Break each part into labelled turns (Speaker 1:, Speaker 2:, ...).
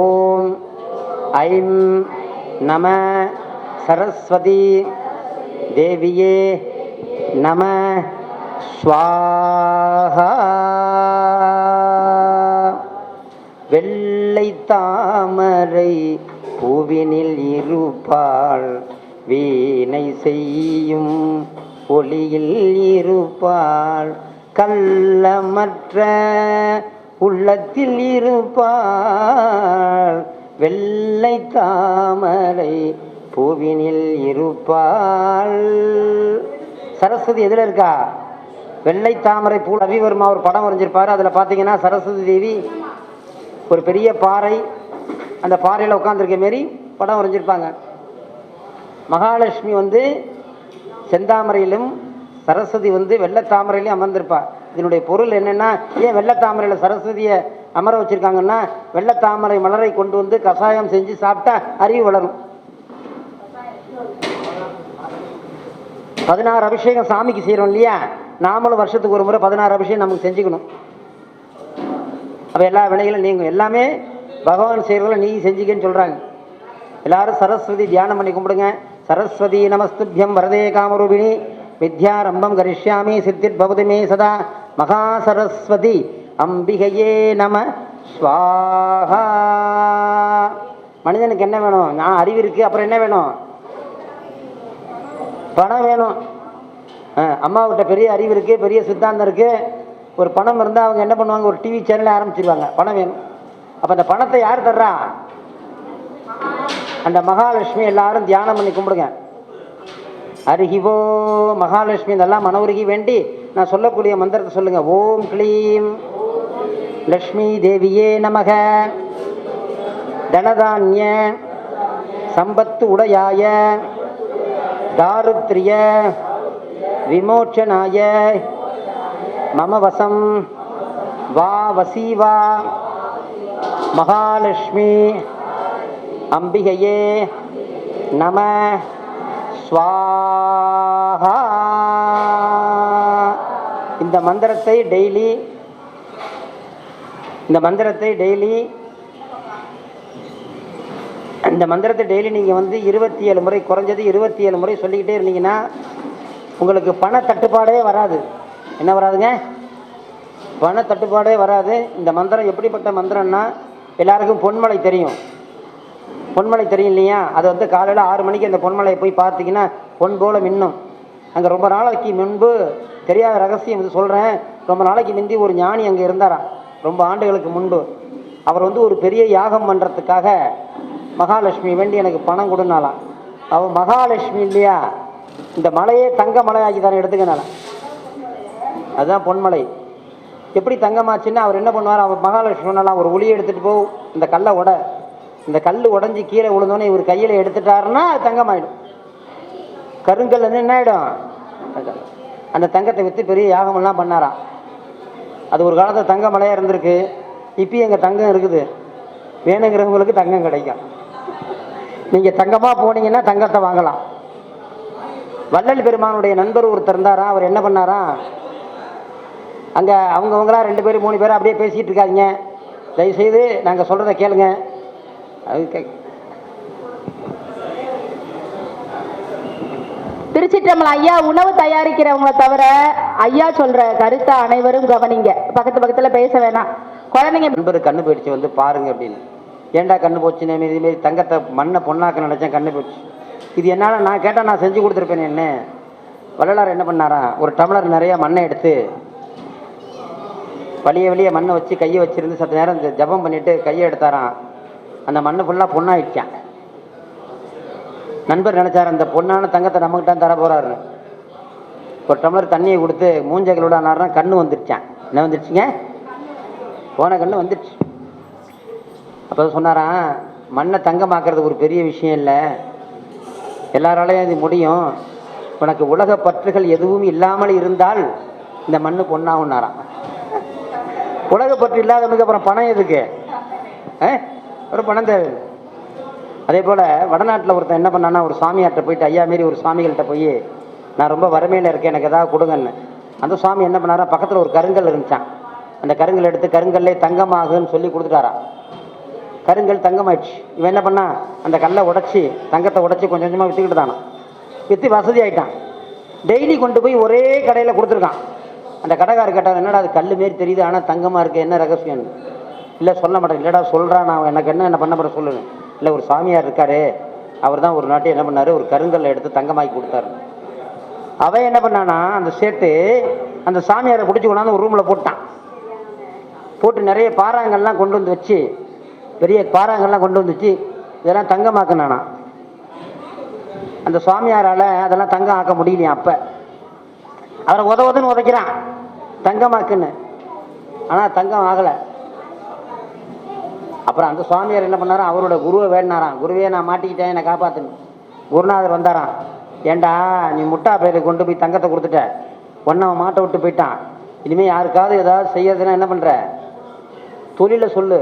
Speaker 1: ஓம் I'm நம சரஸ்வதி தேவியே நம ஸ்வாஹா. வெள்ளை தாமரை பூவினில் இருப்பாள், வீணை செய்யும் ஒளியில் இருப்பாள், கள்ளமற்ற உள்ளத்தில் இருப்பாள், வெள்ளை தாமரை பூவினில் இருப்பாள். சரஸ்வதி எதில் இருக்கா? வெள்ளை தாமரை பூ. ரவிவர்மா ஒரு படம் வரைஞ்சிருப்பாரு. அதில் பார்த்தீங்கன்னா சரஸ்வதி தேவி ஒரு பெரிய பாறை, அந்த பாறையில் உட்காந்துருக்க மாரி படம் வரைஞ்சிருப்பாங்க. மகாலட்சுமி செந்தாமரையிலும், சரஸ்வதி வெள்ளத்தாமரையிலும் அமர்ந்திருப்பாள். இதனுடைய பொருள் என்னன்னா, ஏன் வெள்ளத்தாமரையில் சரஸ்வதியை அமர வச்சிருக்காங்கன்னா, வெள்ளத்தாமரை மலரை கொண்டு கஷாயம் செஞ்சு சாப்பிட்டா அறிவு வளரும். 16 அபிஷேகம் சாமிக்கு செய்யறோம் இல்லையா? நாமளும் வருஷத்துக்கு ஒரு முறை 16 அபிஷேகம் நமக்கு செஞ்சுக்கணும். அப்ப எல்லா வினைகளும் நீங்கும். எல்லாமே பகவான் செய்யறவங்கள நீ செஞ்சுக்கன்னு சொல்றாங்க. எல்லாரும் சரஸ்வதி தியானம் பண்ணி கும்பிடுங்க. சரஸ்வதி நமஸ்துபியம் வரதே காமரூபிணி வித்யாரம்பம் கரிஷ்யாமி சித்திர் பவதி மே சதா. மகா சரஸ்வதி அம்பிகையே நம ஸ்வாஹா. மனிதனுக்கு என்ன வேணும்? நான் அறிவு இருக்கு, அப்புறம் என்ன வேணும்? பணம் வேணும். அம்மாவிட்ட பெரிய அறிவு இருக்கு, பெரிய சித்தாந்தம் இருக்கு, ஒரு பணம் இருந்தால் அவங்க என்ன பண்ணுவாங்க? ஒரு டிவி சேனலை ஆரம்பிச்சிருவாங்க. பணம் வேணும். அப்போ அந்த பணத்தை யார் தர்றா? அந்த மகாலட்சுமி. எல்லாரும் தியானம் பண்ணி கும்பிடுங்க. அருகிவோ மகாலட்சுமி. இதெல்லாம் மனோருகி வேண்டி நான் சொல்லக்கூடிய மந்திரத்தை சொல்லுங்க. ஓம் க்ளீம் லக்ஷ்மி தேவியே நமக. தனதான்ய சம்பத்து உடையாய தாருத்ரிய விமோச்சனாய மம வசம் வா வசீவா மகாலட்சுமி அம்பிகையே நம ஸ்வாஹா. இந்த மந்திரத்தை டெய்லி நீங்கள் 27 முறை, குறைஞ்சது 27 முறை சொல்லிக்கிட்டே இருந்தீங்கன்னா உங்களுக்கு பண தட்டுப்பாடே வராது. என்ன வராதுங்க? பண தட்டுப்பாடே வராது. இந்த மந்திரம் எப்படிப்பட்ட மந்திரம்னா, எல்லாருக்கும் பொன்மலை தெரியும். பொன்மலை தெரியும் இல்லையா? அது காலையில் 6 மணிக்கு அந்த பொன்மலையை போய் பார்த்தீங்கன்னா பொன் போல மின்னும். அங்கே ரொம்ப நாளைக்கு முன்பு, தெரியாத ரகசியம் இது சொல்கிறேன், ரொம்ப நாளைக்கு முந்தி ஒரு ஞானி அங்கே இருந்தாராம். ரொம்ப ஆண்டுகளுக்கு முன்பு அவர் ஒரு பெரிய யாகம் பண்ணுறதுக்காக மகாலட்சுமி வேண்டி எனக்கு பணம் கொடுனாலாம். அவள் மகாலட்சுமி இல்லையா? இந்த மலையே தங்க மலையாக்கி தானே எடுத்துக்கனால. அதுதான் பொன்மலை. எப்படி தங்கமாச்சுன்னா அவர் என்ன பண்ணுவார்? அவர் மகாலட்சுமி சொன்னாலாம், ஒரு ஒளியை எடுத்துகிட்டு போ, இந்த கல்லை இந்த கல் உடஞ்சி கீழே விழுந்தோன்னே இவர் கையில் எடுத்துட்டாருன்னா அது தங்கமாயிடும். கருங்கல் என்ன ஆகிடும்? அந்த தங்கத்தை விற்று பெரிய யாகமெல்லாம் பண்ணாராம். அது ஒரு காலத்தில் தங்க மலையாக இருந்திருக்கு. இப்பயும் எங்கள் தங்கம் இருக்குது. வேணுங்கிறவங்களுக்கு தங்கம் கிடைக்கும். நீங்கள் தங்கமாக போனீங்கன்னா தங்கத்தை வாங்கலாம். வள்ளல் பெருமானுடைய நண்பர் ஒருத்தர் இருந்தாரா. அவர் என்ன பண்ணாரா, அங்கே அவங்கவுங்களா 2 பேர் 3 பேர் அப்படியே பேசிகிட்டு இருக்காதிங்க, தயவுசெய்து நாங்கள் சொல்கிறத கேளுங்க.
Speaker 2: திருச்சிற்றம்பலம் ஐயா. உணவு தயாரிக்கிறவங்களை தவிர ஐயா சொல்ற கருத்தை அனைவரும் கவனிங்க. பக்கத்துல பேச வேணாம். குழந்தைங்க
Speaker 1: நண்பரு கண்ணு போயிடுச்சு பாருங்க அப்படின்னு. ஏண்டா கண்ணு போச்சுன்னு இதுமாரி தங்கத்தை மண்ணை பொண்ணாக்க நினைச்சேன், கண்ணு போச்சு. இது என்னால் நான் கேட்டால் நான் செஞ்சு கொடுத்துருப்பேன். என்ன வள்ளலார் என்ன பண்ணாரா, ஒரு டம்ளர் நிறைய மண்ணை எடுத்து வெளியே மண்ணை வச்சு கையை வச்சிருந்து சற்று நேரம் ஜபம் பண்ணிட்டு கையை எடுத்தாராம். அந்த மண்ணு ஃபுல்லாக பொண்ணாயிடுச்சான். நண்பர் நினைச்சார், அந்த பொண்ணான தங்கத்தை நம்மகிட்ட தர போறாரு. ஒரு டம்ளர் தண்ணியை கொடுத்து மூஞ்சைகளோட ஆனார்னா கண்ணு வந்துடுச்சான். என்ன வந்துடுச்சுங்க? போன கண்ணு வந்துடுச்சு. அப்போ சொன்னாராம், மண்ணை தங்கமாக்குறது ஒரு பெரிய விஷயம் இல்லை, எல்லாராலையும் அது முடியும். உனக்கு உலக பற்றுகள் எதுவும் இல்லாமல் இருந்தால் இந்த மண்ணு பொண்ணாகுன்னாராம். உலக பற்று இல்லாதவனுக்கு அப்புறம் பணம் எதுக்கு? ஒரு பணம் தேவை. அதே போல் வடநாட்டில் ஒருத்தன் என்ன பண்ணான்னா, ஒரு சாமியார்கிட்ட போயிட்டு, ஐயா மாரி ஒரு சுவாமிகள்கிட்ட போய், நான் ரொம்ப வறுமையில் இருக்கேன், எனக்கு எதாவது கொடுங்கன்னு. அந்த சுவாமி என்ன பண்ணாரா, பக்கத்தில் ஒரு கருங்கல் இருந்துச்சான். அந்த கருங்கல் எடுத்து கருங்கல்லே தங்கமாகுன்னு சொல்லி கொடுத்துட்டாராம். கருங்கல் தங்கமாயிடுச்சு. இவன் என்ன பண்ணா, அந்த கல்லை உடைச்சி தங்கத்தை உடைச்சி கொஞ்சம் கொஞ்சமாக விற்றுக்கிட்டு தானான். விற்று வசதி ஆகிட்டான். டெய்லி கொண்டு போய் ஒரே கடையில் கொடுத்துருக்கான். அந்த கடைக்காரர் கேட்டார், என்னடா அது கல் மாரி தெரியுது ஆனால் தங்கமாக இருக்குது, என்ன ரகசியம்? இல்லை சொல்ல மாட்டேன். இல்லைடா சொல்கிறான், நான் எனக்கு என்ன பண்ண போகிற சொல்லுங்க. இல்லை ஒரு சாமியார் இருக்காரு, அவர் தான் ஒரு நாட்டை என்ன பண்ணார், ஒரு கருங்கல்லை எடுத்து தங்கமாக்கி கொடுத்தாரு. அவன் என்ன பண்ணானா, அந்த சேட்டு அந்த சாமியாரை பிடிச்சி கொண்டாந்து ஒரு ரூமில் போட்டான். போட்டு நிறைய பாறாங்கள்லாம் கொண்டு வந்து வச்சு, பெரிய பாறாங்கள்லாம் கொண்டு வந்துச்சு, இதெல்லாம் தங்கமாக்குனானா. அந்த சுவாமியாரால் அதெல்லாம் தங்கம் ஆக்க முடியலையா. அப்போ அவரை உதவுன்னு உதைக்கிறான் தங்கமாக்குன்னு, ஆனால் தங்கம் ஆகலை. அப்புறம் அந்த சுவாமியார் என்ன பண்ணாரா, அவரோட குருவை வேடினாராம். குருவே நான் மாட்டிக்கிட்டேன், என்னை காப்பாற்றுன்னு. குருநாதர் வந்தாராம். ஏண்டா நீ முட்டா பயிரை கொண்டு போய் தங்கத்தை கொடுத்துட்ட, ஒன்றை மாட்டை விட்டு போயிட்டான். இனிமேல் யாருக்காவது ஏதாவது செய்யறதுன்னா என்ன பண்ணுற, தொழிலை சொல்லு,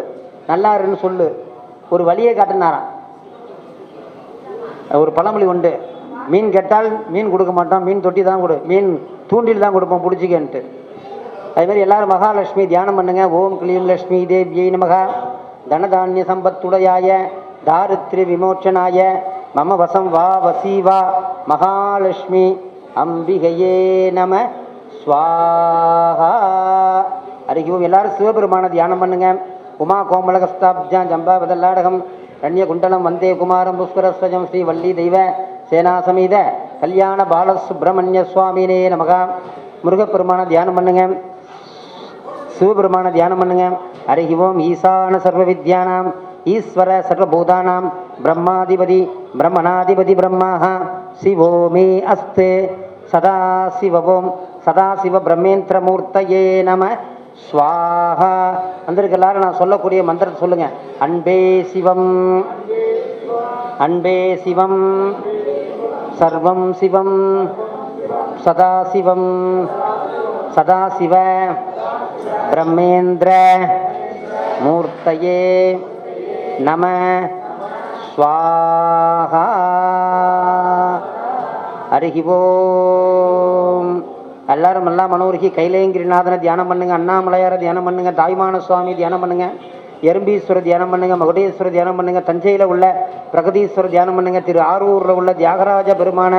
Speaker 1: நல்லா இருன்னு சொல்லு, ஒரு வழியை காட்டினாராம். ஒரு பழமொழி உண்டு, மீன் கேட்டால் மீன் கொடுக்க மாட்டோம், மீன் தொட்டி தான் கொடு, மீன் தூண்டில் தான் கொடுப்போம் பிடிச்சிக்கன்ட்டு. அதுமாதிரி எல்லாரும் மகாலட்சுமி தியானம் பண்ணுங்க. ஓம் கிளீம் லட்சுமி தேவியை நமக, தனதானிய சம்பத்துடையாய, தாரித்ரி விமோச்சனாய, மம வசம் வா வசீவா மகாலட்சுமி அம்பிகையே நம ஸ்வாஹா. அறிவோம். எல்லாரும் சிவபெருமான தியானம் பண்ணுங்க. உமா கோமலகஸ்தாப்ஜாம் ஜம்பாவதல்லாடகம் ரண்ய குண்டலம் வந்தே குமாரம் புஷ்கரஸ்வஜம் ஸ்ரீ வள்ளி தெய்வ சேனாசமீத கல்யாண பாலசுப்ரமணிய சுவாமினே நமகா. முருகப்பெருமான தியானம் பண்ணுங்க, சிவபெருமான தியானம் பண்ணுங்க. அறிவோம். ஈசான சர்வ வித்யானாம் ஈஸ்வர சர்வபூதானாம் பிரம்மாதிபதி பிரம்மணாதிபதி பிரம்மா சிவோமே அஸ்து சதாசிவோம் சதாசிவ பிரம்மேந்திரமூர்த்தயே நம ஸ்வாஹா. வந்திருக்கு எல்லாரும் நான் சொல்லக்கூடிய மந்திரத்தை சொல்லுங்க. அன்பே சிவம், அன்பே சிவம், சர்வம் சிவம், சதாசிவம், சதாசிவ பிரம்மேந்திர மூர்த்தயே நம ஸ்வாஹா. அறிவோம். எல்லாரும் எல்லா மனோருகி கைலேங்கிரிநாதனை தியானம் பண்ணுங்க, அண்ணாமலையாரை தியானம் பண்ணுங்க, தாய்மான சுவாமி தியானம் பண்ணுங்க, எறும்பீஸ்வரர் தியானம் பண்ணுங்க, மகுடேஸ்வரர் தியானம் பண்ணுங்க, தஞ்சையில் உள்ள பிரகதீஸ்வரர் தியானம் பண்ணுங்க, திரு ஆரூரில் உள்ள தியாகராஜ பெருமான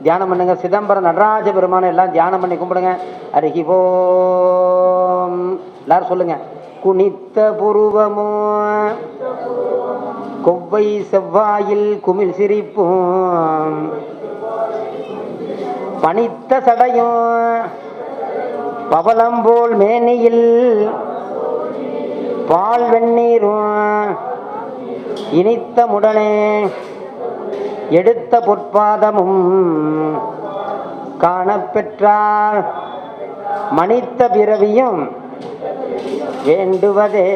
Speaker 1: தியானம் பண்ணுங்க, சிதம்பரம் நடராஜ பெருமான எல்லாம் தியானம் பண்ணி கும்பிடுங்க. அறிவோம். எல்லாரும் சொல்லுங்க. குனித்த புருவமோ கொவ்வை செவ்வாயில் குமிழ் சிரிப்பும், பனித்த சடையும் பவளம்போல் மேனியில் பால் வெந்நீரும், இனித்த முடனே எடுத்த பொற்பாதமும் காணப்பெற்றார் மனித்த பிறவியும் வேண்டுவதே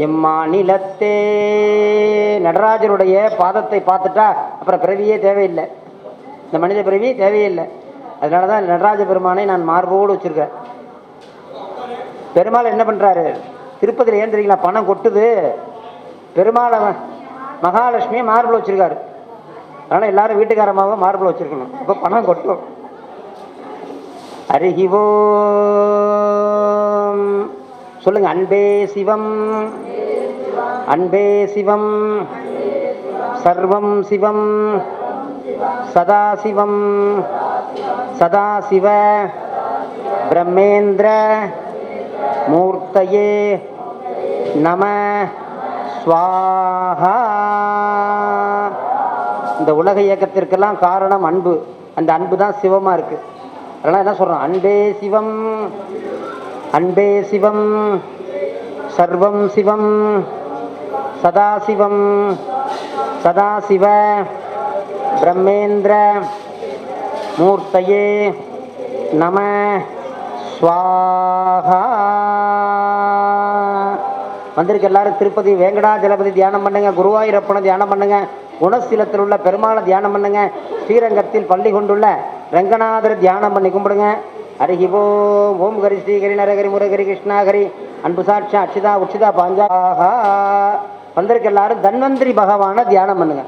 Speaker 1: இம்மாநிலத்தே. நடராஜருடைய பாதத்தை பார்த்துட்டா அப்புறம் பிறவியே தேவையில்லை, இந்த மனித பிறவி தேவையில்லை. அதனால தான் நடராஜ பெருமானை நான் மார்போடு வச்சிருக்கேன். பெருமாள் என்ன பண்ணுறாரு, திருப்பதியில் ஏன் தெரியுங்களா, பணம் கொட்டுது, பெருமாளை மகாலட்சுமியை மார்பில் வச்சிருக்காரு. அதனால் எல்லாரும் வீட்டுக்காரமாக மார்பில் வச்சிருக்கணும், இப்போ பணம் கொட்டும். அறிவோம். சொல்லுங்க. அன்பே சிவம், அன்பே சிவம், சர்வம் சிவம், சதாசிவம், சதாசிவ பிரம்மேந்திர மூர்த்தயே நம ஸ்வாஹா. இந்த உலக இயக்கத்திற்கெல்லாம் காரணம் அன்பு. அந்த அன்பு தான் சிவமாக இருக்குது. அதனால் என்ன சொல்கிறோம், அன்பே சிவம், அன்பே சிவம், சர்வம் சிவம், சதாசிவம், சதாசிவ பிரம்மேந்திர மூர்த்தயே நம ஸ்வாஹா. வந்திருக்க எல்லாரும் திருப்பதி வேங்கடாஜலபதி தியானம் பண்ணுங்க, குருவாயூரப்பனை தியானம் பண்ணுங்க, குணசீலத்தில் உள்ள பெருமாளை தியானம் பண்ணுங்க, ஸ்ரீரங்கத்தில் பள்ளி கொண்டுள்ள ரங்கநாதர் தியானம் பண்ணி கும்பிடுங்க. அறிகிவோ. ஓம் ஹரி ஸ்ரீஹரி நரஹரி முரஹரி கிருஷ்ணாஹரி அன்பு சாட்சா அச்சிதா உச்சிதா பாஞ்சாஹா. வந்திருக்க எல்லாரும் தன்வந்திரி பகவானை தியானம் பண்ணுங்க.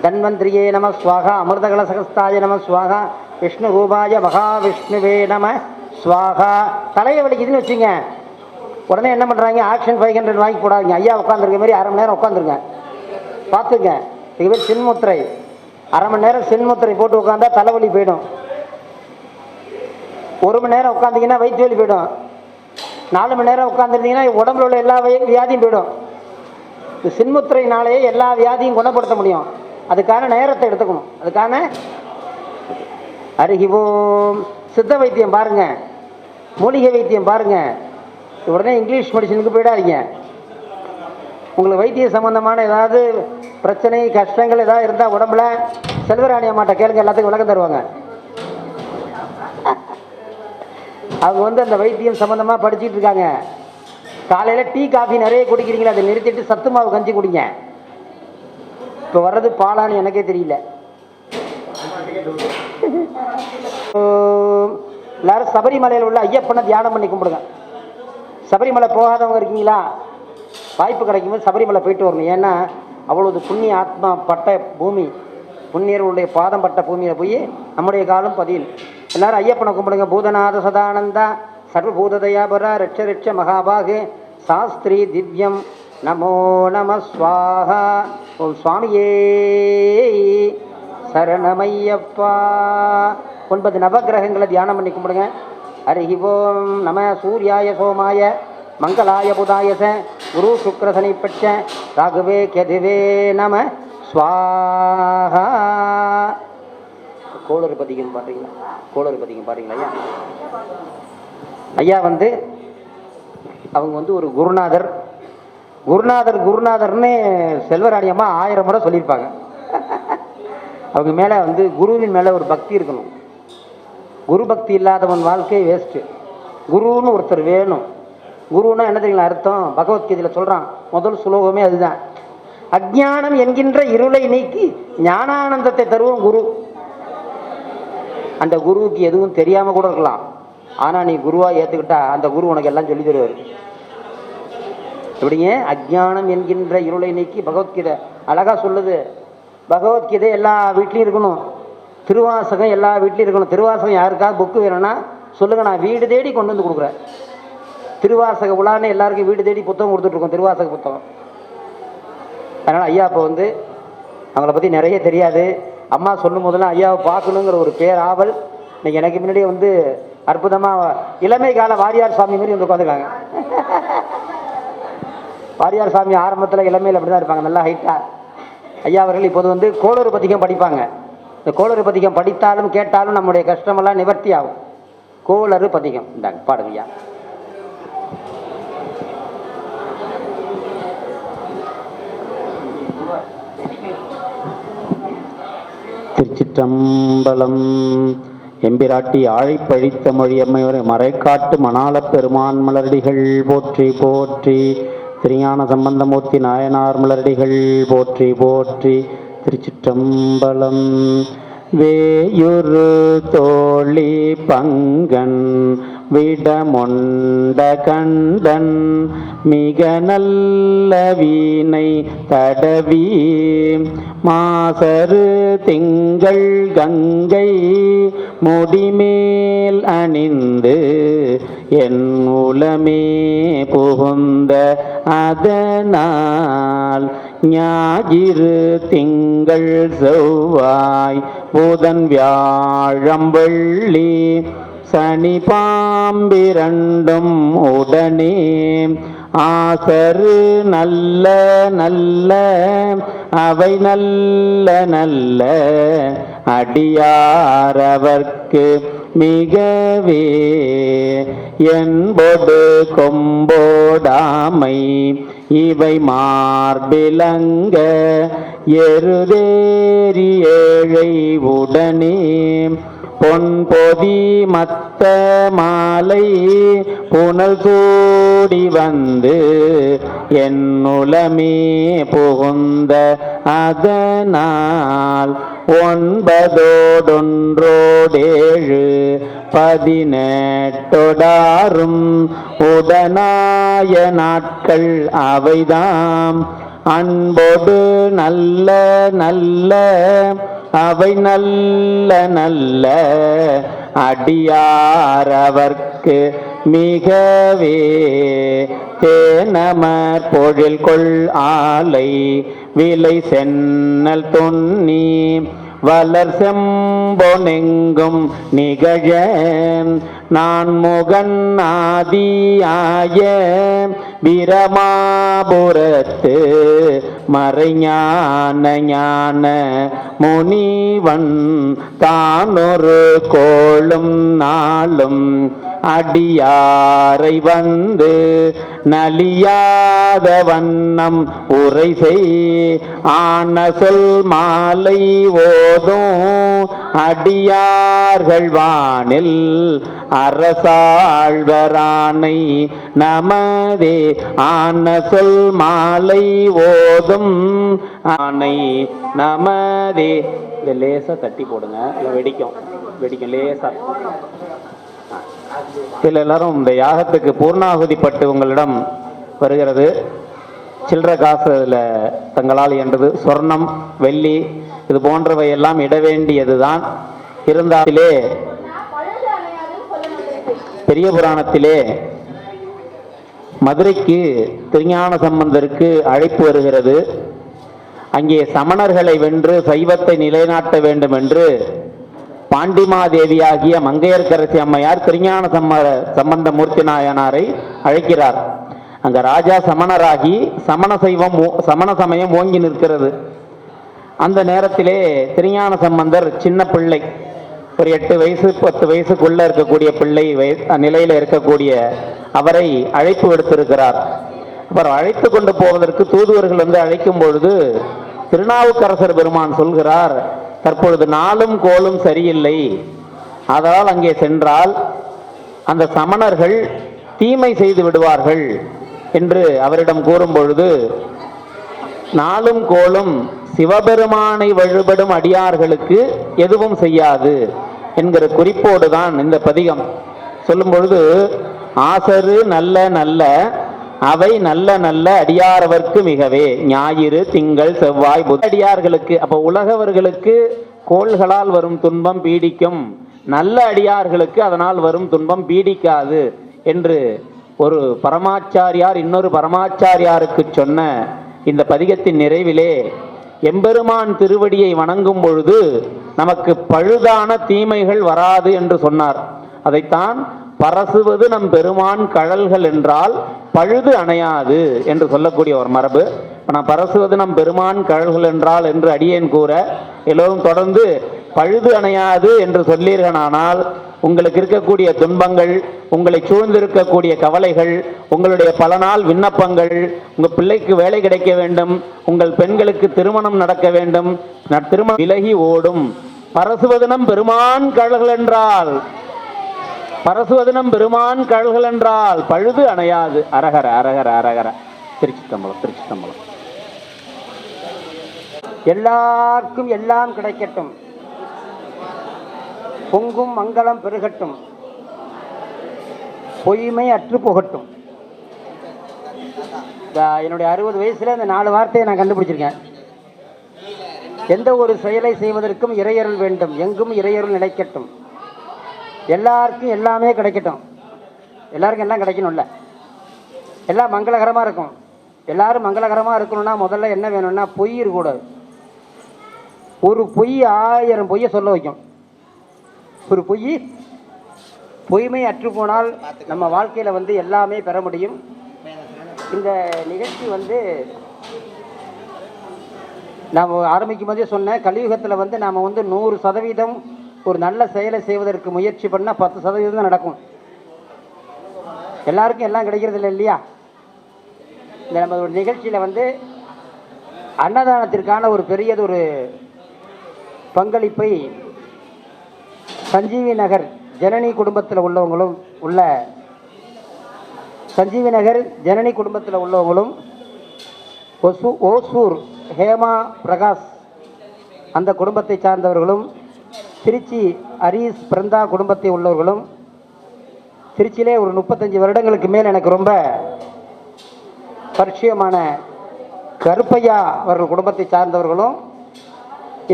Speaker 1: தன்வந்திரியே நம ஸ்வாகா, அமிர்தகல சகஸ்தாய நம ஸ்வாகா, விஷ்ணு ரூபாய மகாவிஷ்ணுவே நம ஸ்வாகா. தலையை வலிக்குதுன்னு வச்சுங்க, உடனே என்ன பண்ணுறாங்க, ஆக்ஷன் 500 வாங்கி போடாதீங்க. ஐயா உட்காந்துருக்க மாதிரி அரை மணி நேரம் உட்காந்துருங்க, பார்த்துங்க. இது பேர் சின்முத்திரை. அரை மணி நேரம் சின்முத்திரை போட்டு உட்காந்தா தலைவலி போயிடும். 1 மணி நேரம் உட்காந்திங்கன்னா வயிற்று வலி போயிடும். 4 மணி நேரம் உட்காந்துருந்தீங்கன்னா உடம்புல உள்ள எல்லா வியாதியும் போயிடும். இந்த சின்முத்திரையினாலேயே எல்லா வியாதியும் குணப்படுத்த முடியும். அதுக்கான நேரத்தை எடுத்துக்கணும். அதுக்கான அருகிவோம். சித்த வைத்தியம் பாருங்க, மூலிகை வைத்தியம் பாருங்க. உடனே இங்கிலீஷ் மெடிசனுக்கு போயிடாதீங்க. உங்களுக்கு வைத்திய சம்பந்தமான ஏதாவது பிரச்சனை கஷ்டங்கள் ஏதாவது இருந்தால் உடம்புல செல்வராணி அம்மாட்ட கேளுங்க, எல்லாத்துக்கும் விளக்கம் தருவாங்க. அவங்க வந்து அந்த வைத்தியம் சம்பந்தமாக படிச்சுட்டு இருக்காங்க. காலையில் டீ காஃபி நிறைய குடிக்கிறீங்களா, அதை நிறுத்திட்டு சத்து மாவு கஞ்சி குடிங்க. இப்போ வர்றது பாலான்னு எனக்கே தெரியல. எல்லாரும் சபரிமலையில் உள்ள ஐயப்பனை தியானம் பண்ணி கும்பிடுங்க. சபரிமலை போகாதவங்க இருக்கீங்களா, வாய்ப்பு கிடைக்கும்போது சபரிமலை போயிட்டு வரணும். ஏன்னா அவ்வளவு புண்ணிய ஆத்மா பட்ட பூமி, புண்ணியர்களுடைய பாதம் பட்ட பூமியில் போய் நம்முடைய காலம் பதியில். எல்லாரும் ஐயப்பனை கும்பிடுங்க. பூதநாத சதானந்தா சர்வபூததயாபர ரட்ச ரட்ச மகாபாகு சாஸ்திரி திவ்யம் நமோ நம ஸ்வாஹா. ஓம் சுவாமியே சரணமையப்பா. 9 நவகிரகங்களை தியானம் பண்ணி கும்பிடுங்க. ஹரி ஓம் நம சூர்யாய சோமாய மங்களாய புதாயச குரு சுக்ரசனை பட்ச ராகுவே கெதுவே நம ஸ்வாஹா. கோளறு பதிகம் பாடுறீங்களா? கோளறு பதிகம் பாடுறீங்களா ஐயா? ஐயா வந்து அவங்க வந்து ஒரு குருநாதர். குருநாதர்னு செல்வராணி அம்மா 1000 முறை சொல்லியிருப்பாங்க. அவங்க மேலே வந்து குருவின் மேலே ஒரு பக்தி இருக்கணும். குரு பக்தி இல்லாதவன் வாழ்க்கை வேஸ்ட்டு. குருன்னு ஒருத்தர் வேணும். குருன்னா என்ன தெரியுங்களா அர்த்தம்? பகவத்கீதையில் சொல்கிறான், முதல் சுலோகமே அதுதான். அஜ்ஞானம் என்கின்ற இருளை நீக்கி ஞானானந்தத்தை தருவோம் குரு. அந்த குருவுக்கு எதுவும் தெரியாமல் கூட இருக்கலாம், ஆனால் நீ குருவாக ஏற்றுக்கிட்டா அந்த குரு உனக்கு எல்லாம் சொல்லி தருவார். எப்படிங்க? அஜ்ஞானம் என்கின்ற இருளை நீக்கி பகவத்கீதை அழகாக சொல்லுது. பகவத்கீதை எல்லா வீட்லேயும் இருக்கணும். திருவாசகம் எல்லா வீட்லேயும் இருக்கணும். திருவாசகம் யாருக்காக புக்கு வேணும்னா சொல்லுங்கள், நான் வீடு தேடி கொண்டு வந்து கொடுக்குறேன். திருவாசக உலான்னு எல்லாருக்கும் வீடு தேடி புத்தகம் கொடுத்துட்ருக்கோம், திருவாசக புத்தகம். அதனால் ஐயா இப்போ வந்து அவங்கள பற்றி நிறைய தெரியாது. அம்மா சொல்லும் போதெல்லாம் ஐயாவை பார்க்கணுங்கிற ஒரு பேர் ஆவல். இன்னைக்கு எனக்கு முன்னாடியே வந்து அற்புதமாக இளமை கால வாரியார் சாமி மாதிரி வந்து உட்காந்துருக்காங்க. வாரியார் சாமி ஆரம்பத்தில் இளமையில் அப்படி தான் இருப்பாங்க, நல்லா ஹைட்டாக. ஐயா அவர்கள் இப்போது வந்து கோளறு பதிகம் படிப்பாங்க. இந்த கோளறு பதிகம் படித்தாலும் கேட்டாலும் நம்முடைய கஷ்டமெல்லாம் நிவர்த்தி ஆகும். கோளறு பதிகம் இந்தாங்க பாடுங்க ஐயா.
Speaker 3: திருச்சிற்றம்பலம். எம்பிராட்டி ஆழைப்பழித்த மொழியம்மையோரை மறைக்காட்டு மணால பெருமான் மலரடிகள் போற்றி போற்றி. திருஞான சம்பந்தமூர்த்தி நாயனார் மலரடிகள் போற்றி போற்றி. திருச்சிற்றம்பலம். வேயுரு தோழி பங்கன் விடமொண்ட கண்டன் மிக நல்ல வீணை தடவி மாசரு திங்கள் கங்கை முடிமேல் அணிந்து என் உலமே புகுந்த அதனால் ஞாயிறு திங்கள் செவ்வாய் புதன் வியாழம் வெள்ளி சனி பாம்பிரண்டும் உடனே ஆசரு நல்ல நல்ல அவை நல்ல நல்ல அடியாரவர்க்கு மிகவே என்பொடு கொம்போடாமை இவை மார்பிலங்க எருதேறி ஏழை உடனே பொன்பொதி மத்த மாலை புனல் சூடி வந்து என்னுலமே புகுந்த அதனால் 9 18 உடனாய நாட்கள் அவைதாம் அன்போடு நல்ல நல்ல அவை நல்ல நல்ல அடியாரவர்க்கு மிகவே தேனமர் பொழில் கொள் ஆலை விலை சென்னல் துண்ணி வளர் செம்பொனெங்கும் நிகழ நான் முகன் ஆதியாய பிரமாபுரத்து மறைஞான ஞான முனிவன் தானொரு கோளும் நாளும் அடியாரை வந்து நலியாத வண்ணம் உரை செய் ஆன சொல் மாலை ஓதும் அடியார்கள் வானில் அரசாழ்வரானை நமதே ஆன சொல் மாலை ஓதும் ஆனை நமதே. இதை லேசா தட்டி போடுங்க, இல்லை வெடிக்கும் வெடிக்கும் லேசா. இதில் எல்லாரும் இந்த யாகத்துக்கு பூர்ணாகுதிப்பட்டு உங்களிடம் வருகிறது. சில்லற காசு அதில் தங்களால் என்றது சொர்ணம் வெள்ளி இது போன்றவை எல்லாம் இட வேண்டியதுதான். இருந்தாலே பெரிய புராணத்திலே மதுரைக்கு திருஞான சம்பந்தருக்கு அழைப்பு வருகிறது. அங்கே சமணர்களை வென்று சைவத்தை நிலைநாட்ட வேண்டும் என்று பாண்டிமாதேவியாகிய மங்கையர்க்கரசி அம்மையார் திருஞான சம்பந்த மூர்த்தி நாயனாரை அழைக்கிறார். அங்க ராஜா சமணராகி சமண சமயம் ஓங்கி நிற்கிறது. அந்த நேரத்திலே திருஞான சம்பந்தர் சின்ன பிள்ளை, ஒரு 8 வயசு 10 வயசுக்குள்ள இருக்கக்கூடிய பிள்ளை நிலையில இருக்கக்கூடிய அவரை அழைப்பு விடுத்திருக்கிறார். அப்புறம் அழைத்து கொண்டு போவதற்கு தூதுவர்கள் வந்து அழைக்கும் பொழுது திருநாவுக்கரசர் பெருமான் சொல்கிறார், தற்பொழுது நாளும் கோலும் சரியில்லை, அதனால் அங்கே சென்றால் அந்த சமணர்கள் தீமை செய்து விடுவார்கள் என்று அவரிடம் கூறும் பொழுது, நாளும் கோலும் சிவபெருமானை வழிபடும் அடியார்களுக்கு எதுவும் செய்யாது என்கிற குறிப்போடு தான் இந்த பதிகம் சொல்லும் பொழுது, ஆசரு நல்ல நல்ல அவை நல்ல நல்ல அடியாரவர்க்கு மிகவே ஞாயிறு திங்கள் செவ்வாய் புத அடியார்களுக்கு. அப்ப உலகவர்களுக்கு கோள்களால் வரும் துன்பம் பீடிக்கும், நல்ல அடியார்களுக்கு அதனால் வரும் துன்பம் பீடிக்காது என்று ஒரு பரமாச்சாரியார் இன்னொரு பரமாச்சாரியாருக்கு சொன்ன இந்த பதிகத்தின் நிறைவிலே எம்பெருமான் திருவடியை வணங்கும் பொழுது நமக்கு பழுதான தீமைகள் வராது என்று சொன்னார். அதைத்தான் பரசுவது நம் பெருமான் கழல்கள் என்றால் பழுது அணையாது என்று சொல்லக்கூடிய ஒரு மரபு. நான் பரசுவது நம் பெருமான் கழல்கள் என்றால் என்று அடியேன் கூற, எல்லோரும் தொடர்ந்து பழுது அணையாது என்று சொல்லீர்களானால் உங்களுக்கு இருக்கக்கூடிய துன்பங்கள், உங்களை சூழ்ந்திருக்கக்கூடிய கவலைகள், உங்களுடைய பல நாள் விண்ணப்பங்கள், உங்கள் பிள்ளைக்கு வேலை கிடைக்க வேண்டும், உங்கள் பெண்களுக்கு திருமணம் நடக்க வேண்டும், திருமணம் விலகி ஓடும். பரசுவதனம் பெருமான் கழல்கள் என்றால் பரசுவதனம் பெருமான் கழல்கள் என்றால் பழுது அணையாது. அரகர அரகர அரகர. திருச்சித்தம்பலம் திருச்சித்தம்பலம்.
Speaker 1: எல்லாருக்கும் எல்லாம் கிடைக்கட்டும், பொங்கும் மங்களம் பெருகட்டும், பொய்மை அற்று புகட்டும். என்னுடைய 60 வயசுல இந்த 4 வார்த்தையை நான் கண்டுபிடிச்சிருக்கேன். எந்த ஒரு செயலை செய்வதற்கும் இறையருள் வேண்டும், எங்கும் இறையருள் நிலைக்கட்டும், எல்லாருக்கும் எல்லாமே கிடைக்கட்டும். எல்லாருக்கும் எல்லாம் கிடைக்கணும்ல, எல்லாம் மங்களகரமாக இருக்கும். எல்லாரும் மங்களகரமாக இருக்கணும்னா முதல்ல என்ன வேணும்னா பொய் இருக்கக்கூடாது. ஒரு பொய் 1000 பொய்யை சொல்ல வைக்கும். ஒரு பொய்மை அற்று போனால் நம்ம வாழ்க்கையில் வந்து எல்லாமே பெற முடியும். இந்த நிகழ்ச்சி வந்து நாம் ஆரம்பிக்கும் போதே சொன்னேன், கலியுகத்தில் வந்து நாம் வந்து 100% ஒரு நல்ல செயலை செய்வதற்கு முயற்சி பண்ணால் 10% தான் நடக்கும். எல்லாருக்கும் எல்லாம் கிடைக்கிறது இல்லை இல்லையா? இந்த நம்ம ஒரு நிகழ்ச்சியில் வந்து அன்னதானத்திற்கான ஒரு பெரியது ஒரு பங்களிப்பை சஞ்சீவி நகர் ஜனனி குடும்பத்தில் உள்ளவங்களும் சஞ்சீவி நகர் ஜனனி குடும்பத்தில் உள்ளவங்களும் ஓசூர் ஹேமா பிரகாஷ் அந்த குடும்பத்தை சார்ந்தவர்களும், திருச்சி ஹரீஸ் பிருந்தா குடும்பத்தை உள்ளவர்களும், திருச்சியிலே ஒரு 35 வருடங்களுக்கு மேல் எனக்கு ரொம்ப பரிச்சயமான கருப்பையா அவர்கள் குடும்பத்தை சார்ந்தவர்களும்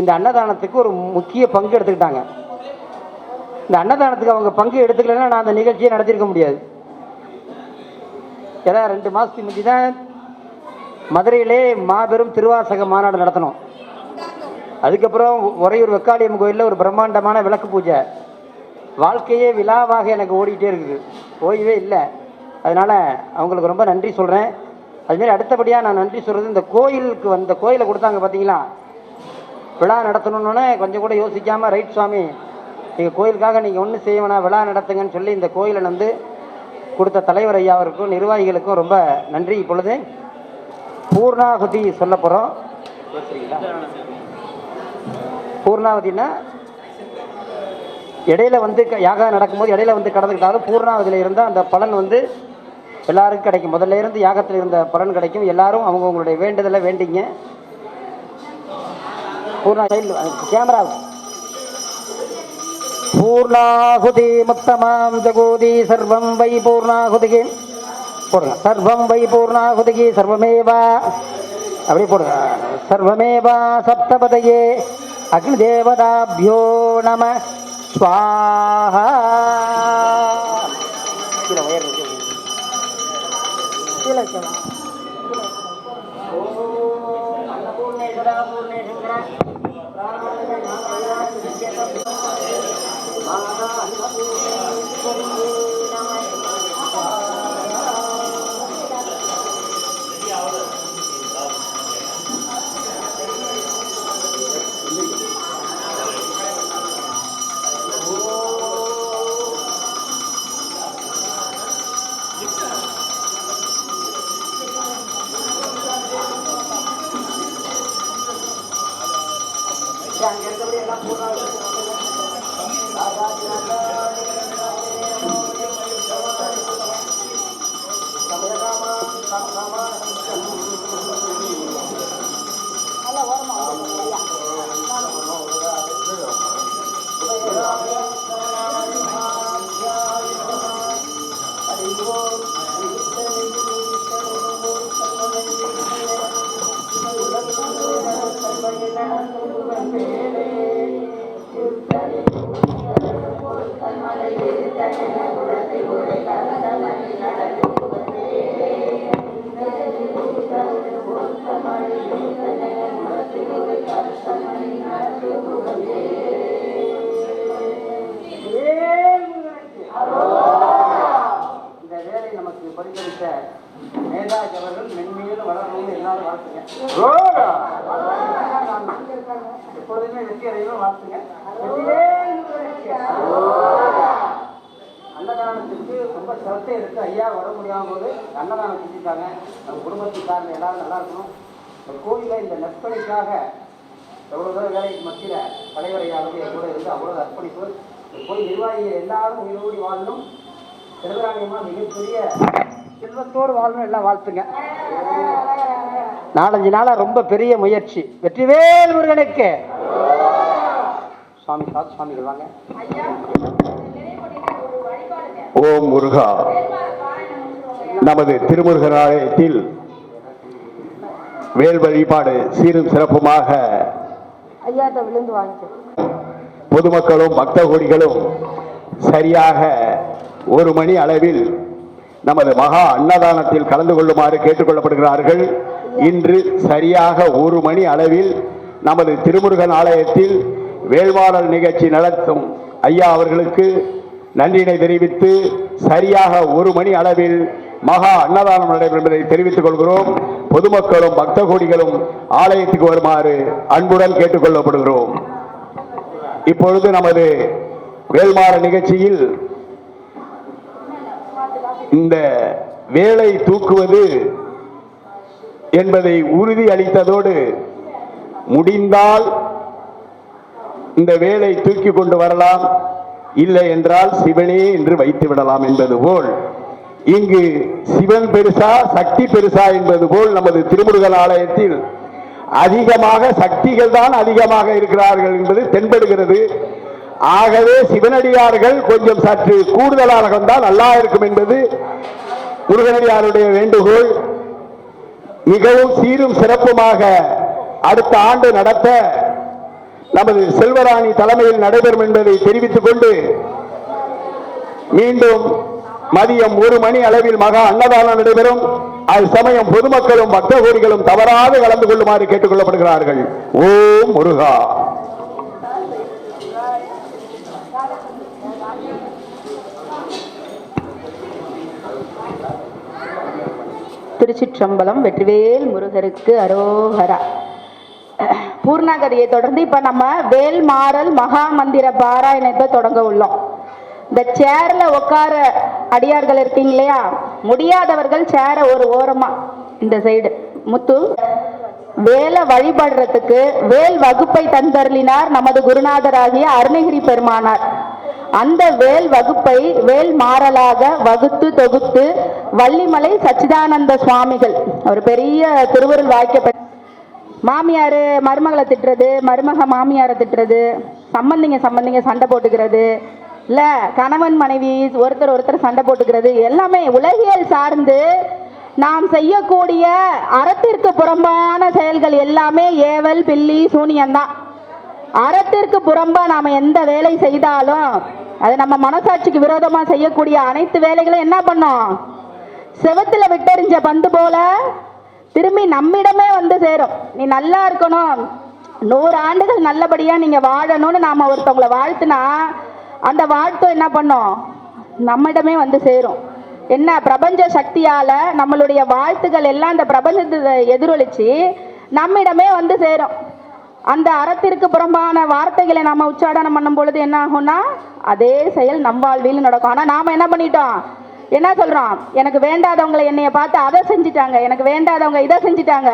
Speaker 1: இந்த அன்னதானத்துக்கு ஒரு முக்கிய பங்கு எடுத்துக்கிட்டாங்க. இந்த அன்னதானத்துக்கு அவங்க பங்கு எடுத்துக்கலைன்னா நான் அந்த நிகழ்ச்சியை நடத்தியிருக்க முடியாது. ஏன்னா 2 மாதத்துக்கு முந்தி தான் மதுரையிலே மாபெரும் திருவாசக மாநாடு நடத்தணும். அதுக்கப்புறம் உறையூர் வெக்காளியம்மன் கோயிலில் ஒரு பிரம்மாண்டமான விளக்கு பூஜை. வாழ்க்கையே விழாவாக எனக்கு ஓடிக்கிட்டே இருக்குது, ஓய்வே இல்லை. அதனால் அவங்களுக்கு ரொம்ப நன்றி சொல்கிறேன். அதுமாரி அடுத்தபடியாக நான் நன்றி சொல்கிறது, இந்த கோயிலுக்கு வந்த கோயிலை கொடுத்தாங்க பார்த்தீங்களா, விழா நடத்தணுன்னே கொஞ்சம் கூட யோசிக்காமல் ரைட் சுவாமி நீங்கள் கோயிலுக்காக நீங்கள் ஒன்றும் செய்ய வேணாம், விழா நடத்துங்கன்னு சொல்லி இந்த கோயிலை வந்து கொடுத்த தலைவர் ஐயாவிற்கும் நிர்வாகிகளுக்கும் ரொம்ப நன்றி. இப்பொழுது பூர்ணாகுதி சொல்ல போகிறோம். பூர்ணாவதினா இடையில வந்து யாகம் நடக்கும்போது இடையில வந்து கடந்துக்கிட்டாலும் பூர்ணாவதியில் இருந்தால் அந்த பலன் வந்து எல்லாருக்கும் கிடைக்கும். முதல்ல இருந்து யாகத்தில் இருந்த பலன் கிடைக்கும். எல்லாரும் அவங்களுடைய வேண்டுதலை வேண்டிங்க. கேமரா பூர்ணாகுதி முத்தமாம் ஜகோதி சர்வம் வை பூர்ணாகுதிகி போடுங்க. சர்வம் வை பூர்ணாகுதிகி சர்வமேவா அப்படி போடுங்க. சர்வமேவா சப்தபதையே அக்னி தேவதாபியோ நம ஸ்வாஹா. கீழே உயர் இருக்கு, கீழே வைக்கலாம். அன்னபூர்ணேஸ்வரா பூர்ணேஸ்வரா அங்கே இருக்கக்கூடிய எல்லாம் நேதாஜி அவர்கள் மென்மையிலும் வளரணும்னு எல்லாரும் வாழ்த்துங்க. எப்பொழுதுமே வெற்றி அடையணும் வாழ்த்துங்க. அன்னதானத்துக்கு ரொம்ப சிரத்தை எடுத்து ஐயா வர முடியாம போது அன்னதானம் செஞ்சுட்டாங்க. நம்ம குடும்பத்துக்காரங்க எல்லாரும் நல்லா இருக்கணும். இந்த கோயிலை இந்த நற்பணிக்காக எவ்வளோ தூரம் வேலைக்கு மத்தியில் தலைவர் ஐயாவுடைய கூட இருந்து அவ்வளோ அர்ப்பணிப்பு. இந்த கோயில் நிர்வாகிகள் எல்லாரும் உயிரோடி வாழணும். திருவிழாங்கம்மா மிகப்பெரிய செல்வத்தோடு வாழணும். எல்லாம் வாழ்த்துங்க. 4-5 நாளாக ரொம்ப பெரிய முயற்சி. வெற்றிவேல் முருகனுக்கு. சுவாமி சுவாமிகள் வாங்க.
Speaker 4: ஓம் முருகா. நமது திருமுருகன் ஆலயத்தில் வேல் வழிபாடு சீரும் சிறப்புமாக பொதுமக்களும் பக்த கோடிகளும் சரியாக 1 மணி அளவில் நமது மகா அன்னதானத்தில் கலந்து கொள்ளுமாறு கேட்டுக்கொள்ளப்படுகிறார்கள். இன்று சரியாக 1 மணி அளவில் நமது திருமுருகன் ஆலயத்தில் வேள்மாறல் நிகழ்ச்சி நடத்தும் ஐயா அவர்களுக்கு நன்றியினை தெரிவித்து சரியாக 1 மணி அளவில் மகா அன்னதானம் நடைபெறும் என்பதை தெரிவித்துக் கொள்கிறோம். பொதுமக்களும் பக்த கோடிகளும் ஆலயத்துக்கு வருமாறு அன்புடன் கேட்டுக்கொள்ளப்படுகிறோம். இப்பொழுது நமது வேள்மாறல் நிகழ்ச்சியில் இந்த வேலை தூக்குவது என்பதை உறுதி அளித்ததோடு முடிந்தால் இந்த வேலை தூக்கி கொண்டு வரலாம், இல்லை என்றால் சிவனே என்று வைத்து விடலாம் என்பது போல் இங்கு சிவன் பெருசா சக்தி பெருசா என்பது போல் நமது திருமுருகன் ஆலயத்தில் அதிகமாக சக்திகள் தான் அதிகமாக இருக்கிறார்கள் என்பது தென்படுகிறது. ஆகவே சிவனடியார்கள் கொஞ்சம் சற்று கூடுதலாக வந்தால் நல்லா இருக்கும் என்பது முருகனடியாருடைய வேண்டுகோள். மிகவும் சீரும் சிறப்புமாக அடுத்த ஆண்டு நடத்த நமது செல்வராணி தலைமையில் நடைபெறும் என்பதை தெரிவித்துக் கொண்டு மீண்டும் மதியம் 1 மணி அளவில் மகா அன்னதானம் நடைபெறும். அது சமயம் பொதுமக்களும் பக்த கோடிகளும் தவறாது கலந்து கொள்ளுமாறு கேட்டுக் கொள்ளப்படுகிறார்கள். ஓம் முருகா.
Speaker 2: திருச்சிற்றம்பலம். வெற்றிவேல் முருகருக்கு அரோகரா. பூர்ணாகதியை தொடர்ந்து இப்ப நம்ம வேல் மாறல் மகா மந்திர பாராயணத்தை தொடங்க உள்ளோம். இந்த சேர்ல உட்கார அடியார்கள் இருக்கீங்க இல்லையா, முடியாதவர்கள் சேர ஒரு ஓரமா இந்த சைடு முத்து வேலை வழிபடுறதுக்கு வேல் வகுப்பை தந்தருளினார் நமது குருநாதராகிய அருணகிரி பெருமானார். அந்த வேல் வகுப்பை வேல் மாறலாக வகுத்து தொகுத்து வள்ளிமலை சச்சிதானந்த சுவாமிகள் ஒரு பெரிய திருவருள் வாய்க்கப்பட்ட மாமியாரு மருமகளை திட்டுறது, மருமக மாமியாரை திட்டுறது, சம்பந்திங்க சண்டை போட்டுக்கிறது, இல்ல கணவன் மனைவி ஒருத்தர் சண்டை போட்டுக்கிறது, எல்லாமே உலகியல் சார்ந்து நாம் செய்யக்கூடிய அறத்திற்கு புறம்பான செயல்கள் எல்லாமே ஏவல் பில்லி சூனியம்தான். அறத்திற்கு புறம்பா நாம எந்த வேலை செய்தாலும் அது நம்ம மனசாட்சிக்கு விரோதமா செய்யக்கூடிய அனைத்து வேலைகளும் என்ன பண்ணோம், செவத்துல விட்டெறிஞ்ச பந்து போல திரும்பி நம்மிடமே வந்து சேரும். நீ நல்லா இருக்கணும், 100 ஆண்டுகள் நல்லபடியா நீங்க வாழணும்னு நாம ஒருத்தவங்களை வாழ்த்துனா அந்த வாழ்த்து என்ன பண்ணும், நம்மிடமே வந்து சேரும். என்ன பிரபஞ்ச சக்தியால நம்மளுடைய வாழ்த்துக்கள் எல்லாம் அந்த பிரபஞ்சத்தை எதிரொலிச்சு நம்மிடமே வந்து சேரும். அந்த அறத்திற்கு புறம்பான வார்த்தைகளை நாம உச்சாடனம் பண்ணும் பொழுது என்ன ஆகும்னா அதே செயல் நம் வாழ்வில் நடக்கும். ஆனா நாம என்ன பண்ணிட்டோம், என்ன சொல்றோம், எனக்கு வேண்டாதவங்களை என்னைய பார்த்து அதை செஞ்சுட்டாங்க, எனக்கு வேண்டாதவங்க இதை செஞ்சுட்டாங்க,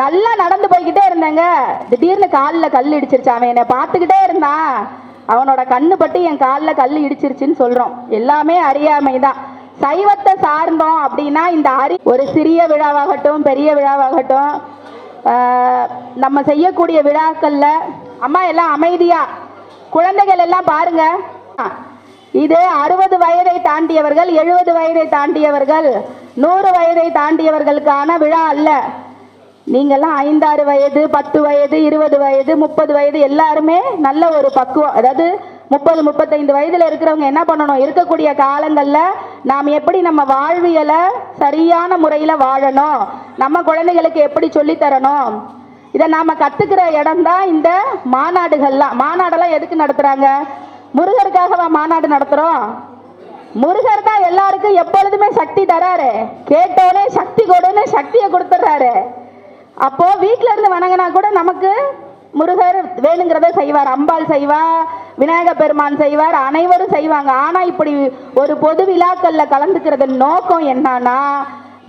Speaker 2: நல்லா நடந்து போய்கிட்டே இருந்தேங்க, திடீர்னு காலில் கல் இடிச்சிருச்சு, அவன் என்னை பார்த்துக்கிட்டே இருந்தான், அவனோட கண்ணு பட்டு என் காலில் கல் இடிச்சிருச்சுன்னு சொல்றோம். எல்லாமே அறியாமைதான். சைவத்தை சார்ந்தோம் அப்படின்னா இந்த ஒரு சிறிய விழாவாகட்டும் பெரிய விழாவாகட்டும் நம்ம செய்யக்கூடிய விழாக்கள்ல அம்மா எல்லாம் அமைதியா, குழந்தைகள் எல்லாம் பாருங்க, இது 60 வயதை தாண்டியவர்கள், 70 வயதை தாண்டியவர்கள், 100 வயதை தாண்டியவர்களுக்கான விழா அல்ல. நீங்கெல்லாம் 5, 6 வயது, 10 வயது, 20 வயது, 30 வயது எல்லாருமே நல்ல ஒரு பக்குவம், அதாவது 30, 35 வயதுல இருக்கிறவங்க என்ன பண்ணணும், இருக்கக்கூடிய காலங்கள்ல நாம் எப்படி நம்ம வாழ்வியலை சரியான முறையில வாழணும், நம்ம குழந்தைகளுக்கு எப்படி சொல்லி தரணும், இதை நாம கத்துக்கிற இடம் தான் இந்த மாநாடுகள்லாம். மாநாடெல்லாம் எதுக்கு நடத்துறாங்க, முருகருக்காகவா மாநாடு நடத்துறோம்? முருகர் தான் எல்லாருக்கும் எப்பொழுதுமே சக்தி தராரு, கேட்டோனே சக்தி கொடுன்னு சக்தியை கொடுத்துறாரு. அப்போ வீட்டுல இருந்து வணங்கினா கூட நமக்கு முருகர் வேணுங்கிறத செய்வார், அம்பாள் செய்வா, விநாயக பெருமான் செய்வார், அனைவரும் செய்வாங்க. ஆனா இப்படி ஒரு பொது விழாக்கள்ல கலந்துக்கிறது நோக்கம் என்னன்னா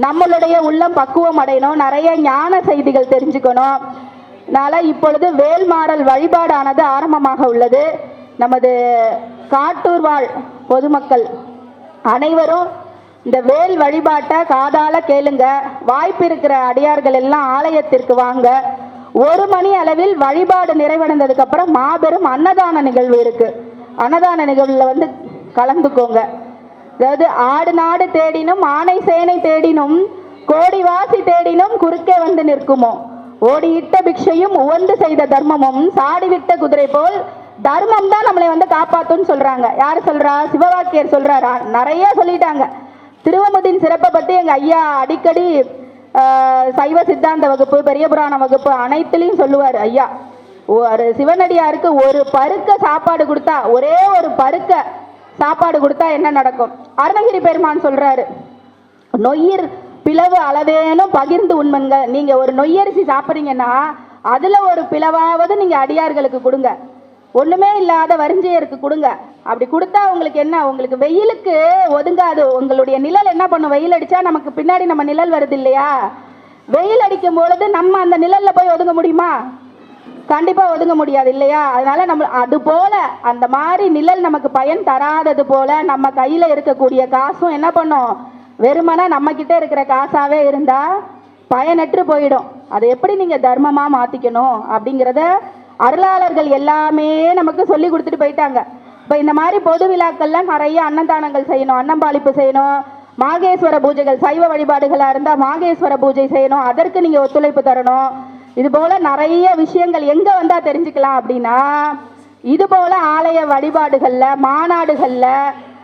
Speaker 2: நம்மளுடைய உள்ளம் பக்குவம் அடையணும், நிறைய ஞான செய்திகள் தெரிஞ்சுக்கணும். அதனால இப்பொழுது வேல்மாறல் வழிபாடானது ஆரம்பமாக உள்ளது. நமது காட்டூர் வாழ் பொதுமக்கள் அனைவரும் இந்த வேல் வழிபாட்டை காதால கேளுங்க. வாய்ப்பு இருக்கிற அடியார்கள் எல்லாம் ஆலயத்திற்கு வாங்க. 1 மணி அளவில் வழிபாடு நிறைவடைந்ததுக்கு அப்புறம் மாபெரும் அன்னதான நிகழ்வு இருக்கு. அன்னதான நிகழ்வுல வந்து கலந்துக்கோங்க. அதாவது ஆடு நாடு தேடினும் ஆனை சேனை தேடினும் கோடிவாசி தேடினும் குறுக்கே வந்து நிற்குமோ, ஓடியிட்ட பிக்ஷையும் உவந்து செய்த தர்மமும் சாடிவிட்ட குதிரை போல் தர்மம் தான் நம்மளை வந்து காப்பாத்துன்னு சொல்றாங்க. யாரு சொல்றா, சிவவாக்கியர் சொல்றாரா, நிறைய சொல்லிட்டாங்க. திருவமுதின் சிறப்பை பத்தி எங்க ஐயா அடிக்கடி சைவ சித்தாந்த வகுப்பு, பெரிய புராண வகுப்பு அனைத்துலையும் சொல்லுவார் ஐயா. ஒரு சிவனடியாருக்கு ஒரு பருக்க சாப்பாடு கொடுத்தா, ஒரே ஒரு பருக்க சாப்பாடு கொடுத்தா என்ன நடக்கும்? அருணகிரி பெருமான் சொல்றாரு, நொய்யர் பிளவு அளவேனும் பகிர்ந்து உண்மங்க. நீங்க ஒரு நொய்யரிசி சாப்பிட்றீங்கன்னா அதுல ஒரு பிளவாவது நீங்க அடியார்களுக்கு கொடுங்க, ஒண்ணுமே இல்லாத வரிஞ்சையருக்கு கொடுங்க. அப்படி கொடுத்தா உங்களுக்கு என்ன, உங்களுக்கு வெயிலுக்கு ஒதுங்காது. உங்களுடைய நிழல் என்ன பண்ணும், வெயில் அடிச்சா நமக்கு பின்னாடி நம்ம நிழல் வருது இல்லையா, வெயில் அடிக்கும் பொழுது நம்ம அந்த நிழல்ல போய் ஒதுங்க முடியுமா? கண்டிப்பா ஒதுங்க முடியாது இல்லையா? அதனால நம்ம அது போல அந்த மாதிரி நிழல் நமக்கு பயன் தராதது போல நம்ம கையில இருக்கக்கூடிய காசும் என்ன பண்ணும், வெறுமனா நம்ம கிட்ட இருக்கிற காசாவே இருந்தா பயனற்று போயிடும். அதை எப்படி நீங்க தர்மமா மாத்திக்கணும் அப்படிங்கிறத அருளாளர்கள் எல்லாமே நமக்கு சொல்லி கொடுத்துட்டு போயிட்டாங்க. இப்போ இந்த மாதிரி பொது விழாக்கள்லாம் நிறைய அன்னதானங்கள் செய்யணும், அன்னம்பாளிப்பு செய்யணும், மாகேஸ்வர பூஜைகள், சைவ வழிபாடுகளா இருந்தா மாகேஸ்வர பூஜை செய்யணும், அதற்கு நீங்க ஒத்துழைப்பு தரணும். இது போல நிறைய விஷயங்கள் எங்க வந்தா தெரிஞ்சுக்கலாம் அப்படின்னா, இது போல ஆலய வழிபாடுகள்ல மாநாடுகள்ல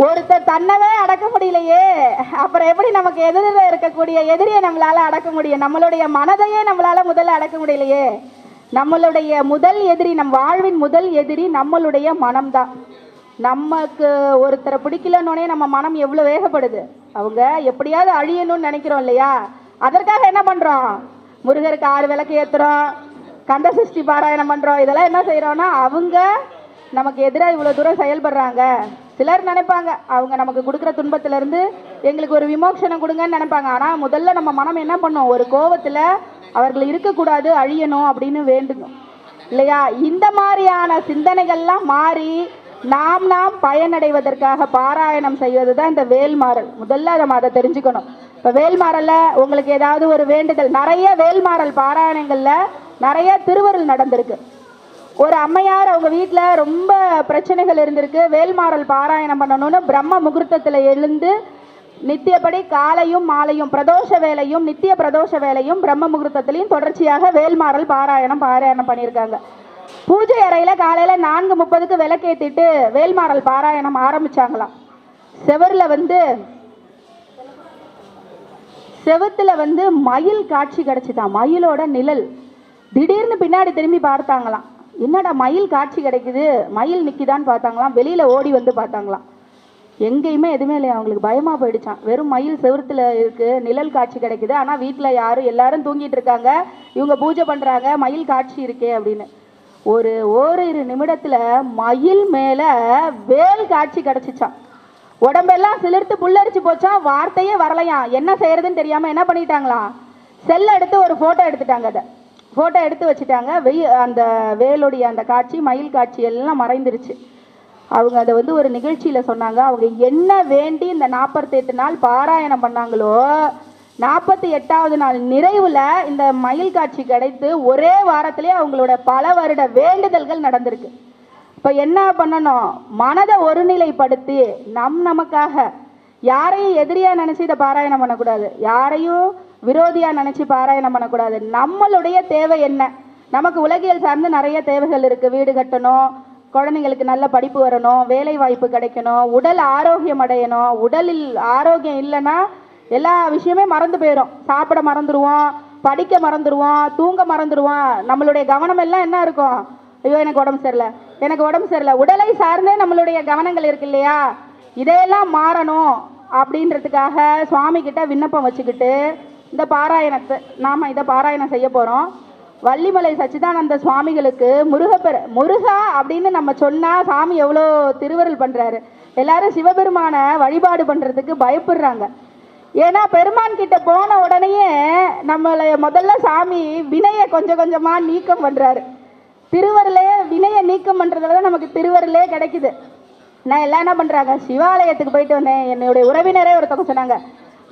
Speaker 2: ஒருத்தர் தன்னவே அடக்க முடியலையே, அப்புறம் எப்படி நமக்கு எதிரில் இருக்கக்கூடிய எதிரியை நம்மளால அடக்க முடியும்? நம்மளுடைய மனதையே நம்மளால முதல்ல அடக்க முடியலையே. நம்மளுடைய முதல் எதிரி, நம் வாழ்வின் முதல் எதிரி நம்மளுடைய மனம்தான். நமக்கு ஒருத்தரை பிடிக்கலன்னொடனே நம்ம மனம் எவ்வளோ வேகப்படுது. அவங்க எப்படியாவது அழியணும்னு நினைக்கிறோம் இல்லையா? அதற்காக என்ன பண்ணுறோம்? முருகருக்கு 6 விளக்கு ஏற்றுறோம், கந்த சஷ்டி பாராயணம் பண்ணுறோம். இதெல்லாம் என்ன செய்கிறோன்னா, அவங்க நமக்கு எதிராக இவ்வளோ தூரம் செயல்படுறாங்க. சிலர் நினைப்பாங்க அவங்க நமக்கு கொடுக்குற துன்பத்திலேருந்து எங்களுக்கு ஒரு விமோசனம் கொடுங்கன்னு நினைப்பாங்க. ஆனால் முதல்ல நம்ம மனம் என்ன பண்ணும்? ஒரு கோபத்தில் அவர்கள் இருக்கக்கூடாது, அழியணும் அப்படின்னு வேண்டணும் இல்லையா? இந்த மாதிரியான சிந்தனைகள்லாம் மாறி நாம் பயனடைவதற்காக பாராயணம் செய்வது தான் இந்த வேல்மாறல். முதல்ல நம்ம அதை தெரிஞ்சுக்கணும். இப்போ வேல்மாறலில் உங்களுக்கு ஏதாவது ஒரு வேண்டுதல், நிறைய வேல்மாறல் பாராயணங்களில் நிறைய திருவருள் நடந்திருக்கு. ஒரு அம்மையார் அவங்க வீட்டில் ரொம்ப பிரச்சனைகள் இருந்திருக்கு, வேல்மாறல் பாராயணம் பண்ணணும்னு பிரம்ம முகூர்த்தத்தில் எழுந்து நித்தியப்படி காலையும் மாலையும் பிரதோஷ வேலையும் நித்திய பிரதோஷ வேலையும் பிரம்ம முகூர்த்தத்திலையும் தொடர்ச்சியாக வேல்மாறல் பாராயணம் பண்ணியிருக்காங்க. பூஜை அறையில் காலையில் 4:30க்கு விளக்கேற்றிட்டு வேல்மாறல் பாராயணம் ஆரம்பிச்சாங்களாம். செவுத்துல மயில் காட்சி கிடைச்சிதான், மயிலோட நிழல். திடீர்னு பின்னாடி திரும்பி பார்த்தாங்களாம், என்னடா மயில் காட்சி கிடைக்குது, மயில் நிற்கிதான்னு பார்த்தாங்களாம். வெளியில் ஓடி வந்து பார்த்தாங்களாம், எங்கேயுமே எதுவுமே இல்லையா. அவங்களுக்கு பயமாக போயிடுச்சான். வெறும் மயில் செவுத்துல இருக்கு, நிழல் காட்சி கிடைக்குது, ஆனால் வீட்டில் எல்லாரும் தூங்கிட்டு இருக்காங்க, இவங்க பூஜை பண்ணுறாங்க, மயில் காட்சி இருக்கே அப்படின்னு. ஓரிரு நிமிடத்தில் மயில் மேலே வேல் காட்சி கிடச்சிச்சான். உடம்பெல்லாம் சிலிர்த்து புல்லரிச்சு போச்சான், வார்த்தையே வரலையாம். என்ன செய்யறதுன்னு தெரியாமல் என்ன பண்ணிட்டாங்களாம், செல்லை எடுத்து ஒரு ஃபோட்டோ எடுத்துட்டாங்க. அதை ஃபோட்டோ எடுத்து வச்சுட்டாங்க. அந்த வேலுடைய அந்த காட்சி, மயில் காட்சி எல்லாம் மறைந்துருச்சு. அவங்க அதை ஒரு நிகழ்ச்சியில் சொன்னாங்க. அவங்க என்ன வேண்டி இந்த 48 நாள் பாராயணம் பண்ணாங்களோ, 48வது நாள் நிறைவில் இந்த மயில் காட்சி கிடைத்து ஒரே வாரத்திலே அவங்களோட பல வருட வேண்டுதல்கள் நடந்திருக்கு. இப்போ என்ன பண்ணணும்? மனதை ஒருநிலைப்படுத்தி நமக்காக யாரையும் எதிரியாக நினச்சி இதை பாராயணம் பண்ணக்கூடாது, யாரையும் விரோதியாக நினச்சி பாராயணம் பண்ணக்கூடாது. நம்மளுடைய தேவை என்ன? நமக்கு உலகியல் சார்ந்து நிறைய தேவைகள் இருக்குது. வீடு கட்டணும், குழந்தைங்களுக்கு நல்ல படிப்பு வரணும், வேலை வாய்ப்பு கிடைக்கணும், உடல் ஆரோக்கியம் அடையணும். உடலில் ஆரோக்கியம் இல்லைன்னா எல்லா விஷயமே மறந்து போயிடும். சாப்பிட மறந்துடுவோம், படிக்க மறந்துடுவோம், தூங்க மறந்துடுவோம். நம்மளுடைய கவனம் எல்லாம் என்ன இருக்கும்? ஐயோ எனக்கு உடம்பு சரியில்லை. உடலை சார்ந்தே நம்மளுடைய கவனங்கள் இருக்கு இல்லையா? இதையெல்லாம் மாறணும் அப்படின்றதுக்காக சுவாமி கிட்ட விண்ணப்பம் வச்சுக்கிட்டு இந்த பாராயணத்தை இதை பாராயணம் செய்ய போகிறோம். வள்ளிமலை சச்சிதானந்த சுவாமிகளுக்கு முருகா அப்படின்னு நம்ம சொன்னால் சாமி எவ்வளோ திருவருள் பண்ணுறாரு. எல்லாரும் சிவபெருமானை வழிபாடு பண்ணுறதுக்கு பயப்படுறாங்க. ஏன்னா பெருமான் கிட்ட போன உடனேயே நம்மளை முதல்ல சாமி வினையை கொஞ்சம் கொஞ்சமாக நீக்கம் பண்ணுறாரு. திருவருளே வினையை நீக்கம் பண்ணுறதுல தான் நமக்கு திருவருளே கிடைக்குது. நான் எல்லாம் என்ன பண்ணுறாங்க, சிவாலயத்துக்கு போயிட்டு வந்தேன். என்னுடைய உறவினரே ஒருத்தவங்க சொன்னாங்க,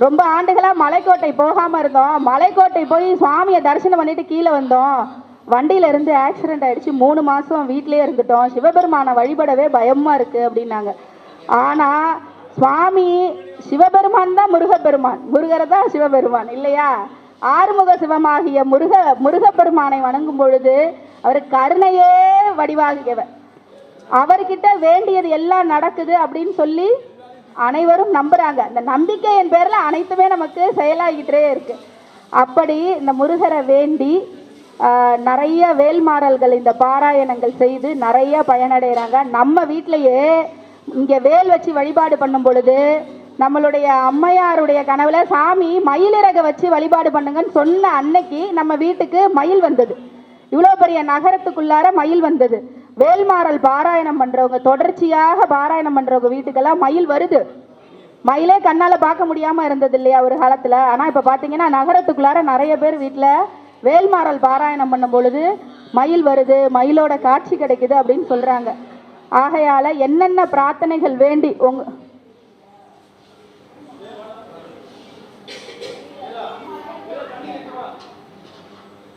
Speaker 2: ரொம்ப ஆண்டுகளாக மலைக்கோட்டை போகாமல் இருந்தோம், மலைக்கோட்டை போய் சுவாமியை தரிசனம் பண்ணிட்டு கீழே வந்தோம், வண்டியிலேருந்து ஆக்சிடென்ட் ஆகிடுச்சு, 3 மாதம் வீட்டிலே இருந்துட்டோம், சிவபெருமானை வழிபடவே பயமாக இருக்குது அப்படின்னாங்க. ஆனால் சுவாமி சிவபெருமான் தான் முருகப்பெருமான், முருகர் தான் சிவபெருமான் இல்லையா? ஆறுமுக சிவமாகிய முருகப்பெருமானை வணங்கும் பொழுது அவர் கருணையே வடிவாகியவர். அவர்கிட்ட வேண்டியது எல்லாம் நடக்குது அப்படின்னு சொல்லி அனைவரும் நம்புறாங்க. இந்த நம்பிக்கையின் பேர்ல அனைத்துமே நமக்கு செயலாகிட்டே இருக்கு. அப்படி இந்த முருகரை வேண்டி நிறைய வேல்மாறல்கள் இந்த பாராயணங்கள் செய்து நிறைய பயனடைகிறாங்க. நம்ம வீட்டிலையே இங்கே வேல் வச்சு வழிபாடு பண்ணும் பொழுது நம்மளுடைய அம்மையாருடைய கனவுல சாமி மயிலிறக வச்சு வழிபாடு பண்ணுங்கன்னு சொன்ன அன்னைக்கு நம்ம வீட்டுக்கு மயில் வந்தது. இவ்வளோ பெரிய நகரத்துக்குள்ளார மயில் வந்தது. வேல்மாறல் பாராயணம் பண்ணுறவங்க, தொடர்ச்சியாக பாராயணம் பண்ணுறவங்க வீட்டுக்கெல்லாம் மயில் வருது. மயிலே கண்ணால் பார்க்க முடியாமல் இருந்தது இல்லையா ஒரு காலத்தில். ஆனால் இப்போ பார்த்தீங்கன்னா நகரத்துக்குள்ளார நிறைய பேர் வீட்டில் வேல்மாறல் பாராயணம் பண்ணும் பொழுது மயில் வருது, மயிலோட காட்சி கிடைக்குது அப்படின்னு சொல்கிறாங்க. ஆகையால் என்னென்ன பிரார்த்தனைகள் வேண்டி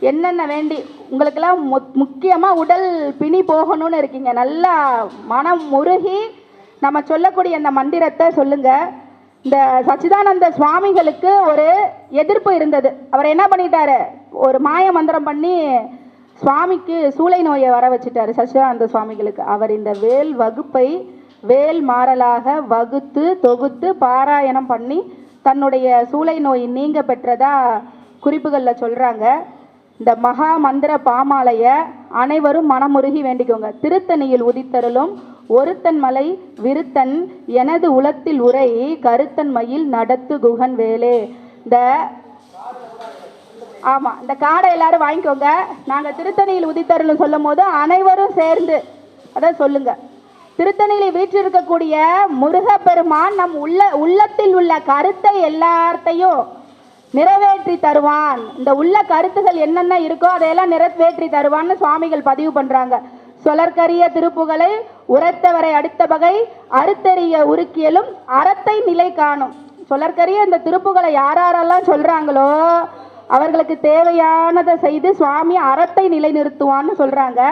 Speaker 2: என்னென்ன வேண்டி உங்களுக்கெல்லாம் முக்கியமாக உடல் பிணி போகணும்னு இருக்கீங்க, நல்லா மனம் முருகி நம்ம சொல்லக்கூடிய அந்த மந்திரத்தை சொல்லுங்க. இந்த சச்சிதானந்த சுவாமிகளுக்கு ஒரு எதிர்ப்பு இருந்தது. அவர் என்ன பண்ணிட்டாரு, ஒரு மாய மந்திரம் பண்ணி சுவாமிக்கு சூளை நோயை வர வச்சுட்டாரு சச்சிதானந்த சுவாமிகளுக்கு. அவர் இந்த வேல் வகுப்பை வேல் மாறலாக வகுத்து தொகுத்து பாராயணம் பண்ணி தன்னுடைய சூளை நோய் நீங்க பெற்றதா குறிப்புகளில் சொல்றாங்க. இந்த மகா மந்திர பாமாலைய அனைவரும் மனமுருகி வேண்டிக்கோங்க. திருத்தணியில் உதித்தருளும் ஒருத்தன் மலை விருத்தன் எனது உளத்தில் உரை கருத்தன் மயில் நடத்து குகன் வேலே. இந்த காடை எல்லாரும் வாங்கிக்கோங்க. நாங்க திருத்தணியில் உதித்தருளும் சொல்லும் போது அனைவரும் சேர்ந்து அதை சொல்லுங்க. திருத்தணியில் வீற்றிருக்கக்கூடிய முருகப்பெருமான் நம் உள்ளத்தில் உள்ள கருத்தை எல்லாத்தையும் நிறைவேற்றி தருவான். இந்த உள்ள கருத்துகள் என்னென்ன இருக்கோ அதையெல்லாம் நிறைவேற்றி தருவான்னு சுவாமிகள் பதிவு பண்றாங்க. சொலற்கரிய திருப்புகளை உரைத்தவரை அடுத்த வகை அறுத்தறிய உருக்கியலும் அறத்தை நிலை காணும். சொலற்கரிய இந்த திருப்புகளை யாரெல்லாம் சொல்றாங்களோ அவர்களுக்கு தேவையானதை செய்து சுவாமி அறத்தை நிலைநிறுத்துவான்னு சொல்றாங்க.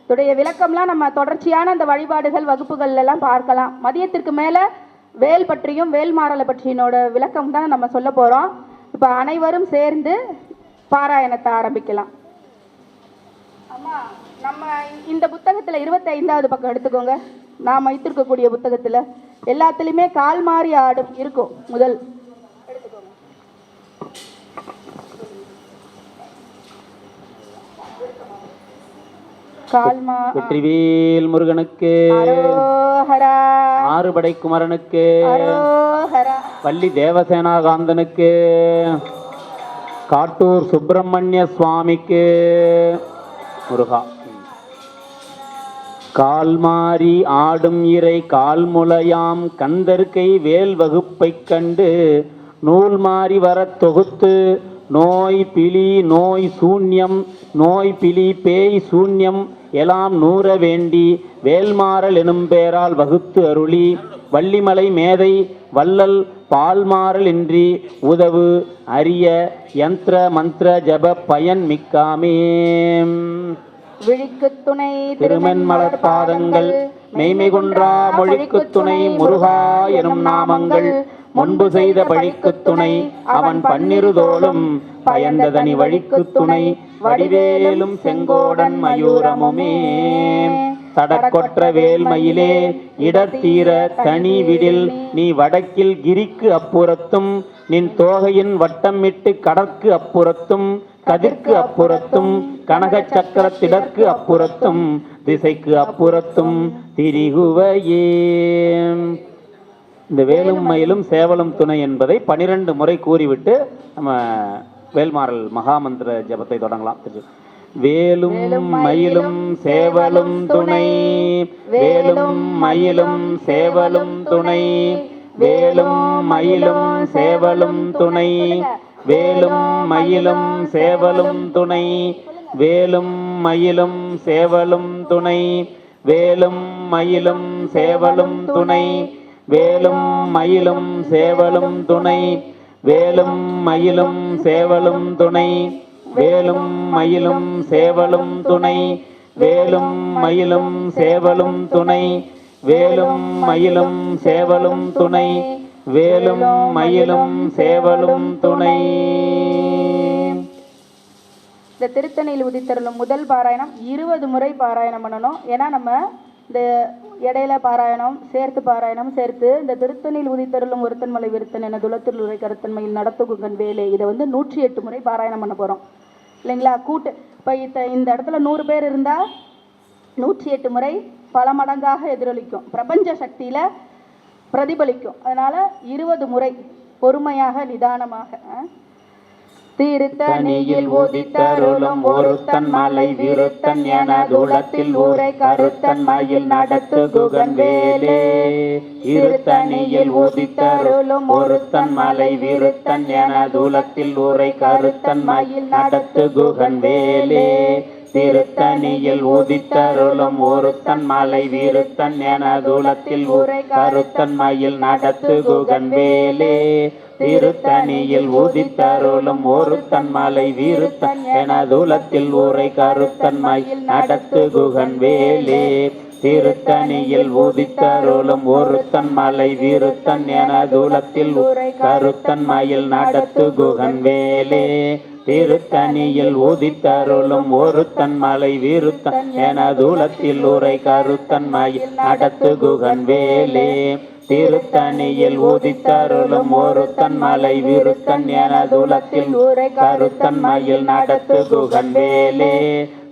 Speaker 2: இதோடைய விளக்கம்லாம் நம்ம தொடர்ச்சியான அந்த வழிபாடுகள் வகுப்புகள் எல்லாம் பார்க்கலாம். மதியத்திற்கு மேல வேல் பற்றியும் வேல் மாறலை பற்றியினோட விளக்கம் தான் நம்ம சொல்ல போறோம். இப்ப அனைவரும் சேர்ந்து பாராயணத்தை ஆரம்பிக்கலாம். அம்மா, நம்ம இந்த புத்தகத்துல 25வது பக்கம் எடுத்துக்கோங்க. நாம் வைத்திருக்கக்கூடிய புத்தகத்துல எல்லாத்துலயுமே கால் மாறி ஆடும் இருக்கும். முதல் எடுத்துக்கோங்க.
Speaker 3: வெற்றிவேல் முருகனுக்கு, ஆறுபடை குமரனுக்கு, வள்ளி தேவசேனாகாந்தனுக்கு, காட்டூர் சுப்பிரமணிய சுவாமிக்கு முருகா. கால்மாறி ஆடும் இறை கால்முளையாம் கந்தர்கை வேல் வகுப்பை கண்டு நூல் மாறி வரத் தொகுத்து நோய் பிலி நோய் சூன்யம் நோய் பிலி பேய் சூன்யம் எல்லாம் நூற வேண்டி வேல்மாறல் எனும் பேரால் வகுத்து அருளி வள்ளிமலை மேதை வள்ளல் பால்மாறல் இன்றி உதவு அரிய யந்திர மந்திர ஜப பயன் மிக்காமே.
Speaker 2: விழிக்கு துணை
Speaker 3: திருமென் மலர் பாதங்கள் மெய்மை குன்றா மொழிக்கு துணை முருகா எனும் நாமங்கள் முன்பு செய்த பழிக்கு துணை அவன் பன்னிருதோளும் பயந்ததனி வழிக்கு துணை வடிவேலும் செங்கோடன் மயூரமுமே. தடக்கொற்ற வேல்மயிலே இடத்தீர தனி விடில் நீ வடக்கில் கிரிக்கு அப்புறத்தும் நின் தோகையின் வட்டமிட்டு கடற்கு அப்புறத்தும் கதிர்க்கு அப்புறத்தும் கனக சக்கரத்திடற்கு அப்புறத்தும் திசைக்கு அப்புறத்தும் திரிகுவையே. இந்த வேலும் மயிலும் சேவலும் துணை என்பதை 12 முறை கூறிவிட்டு நம்ம வேல்மாறல் மகாமந்திர ஜபத்தை தொடங்கலாம். வேலும் மயிலும் சேவலும் துணை, வேலும் மயிலும் சேவலும் துணை, வேலும் மயிலும் சேவலும் துணை, வேலும் மயிலும் சேவலும் துணை, வேலும் மயிலும் சேவலும் துணை, வேலும் மயிலும் சேவலும் துணை, வேலும் மயிலும் சேவலும் துணை, வேலும் மயிலும் சேவலும் துணை, வேலும் மயிலும் சேவலும் துணை, வேலும் மயிலும் சேவலும் துணை, வேலும் மயிலும் சேவலும் துணை, வேலும் மயிலும் சேவலும் துணை.
Speaker 2: இந்த திருத்தணியில் உதித்தருளும் முதல் பாராயணம் 20 முறை பாராயணம் பண்ணணும். ஏன்னா நம்ம இந்த இடையில பாராயணம் சேர்த்து பாராயணம் சேர்த்து இந்த திருத்தணியில் உதித்தருளும் ஒருத்தன் மலை விருத்தன் என துளத்தில் உரை கருத்தன்மையில் நடத்துகுங்கன் வேலை இதை 108 முறை பாராயணம் பண்ண போறோம் இல்லைங்களா? கூட்டு இப்போ இந்த இடத்துல 100 பேர் இருந்தா 108 முறை பல மடங்காக எதிரொலிக்கும், பிரபஞ்ச சக்தியில பிரதிபலிக்கும். அதனால 20 முறை பொறுமையாக நிதானமாக. திருத்தணியில் உதித்தருளும் ஒருத்தன் மலை விருத்தன் என துளத்தில் ஊரை கருத்தன் மயில் நடத்து குகன் வேலே. திருத்தணியில் உதித்தருளும் ஒருத்தன் மலை விருத்தன் என துளத்தில் ஊரை கருத்தன் மயில் நடத்து குகன் வேலே. திருத்தணியில் உதித்தருளும் ஒருத்தன் மலை விருத்தன் என துளத்தில் ஊரை கருத்தன் மயில் நடத்து குகன் வேலே. திருத்தணியில் உதித்தருளும் ஒருத்தன் மலை விருத்தன் என துளத்தில் ஊரை கருத்தன் மயில் நடத்து குகன் வேலே. திருத்தணியில் உதித்தருளும் ஒருத்தன் மலை விருத்தன் என துளத்தில் ஊரை
Speaker 3: கருத்தன் மயில் நடத்து குகன் வேலே திருத்தணியில் உதித்தருளும் ஒருத்தன் மலை விருத்தன் என தூலத்தில் உரை கருத்தன் மயில் நடத்து குகன் வேலே திருத்தணியில் உதித்தருளும் ஒருத்தன் மலை விருத்தன் என தூலத்தில் உரை கருத்தன் மயில் நடத்து குகன் வேலே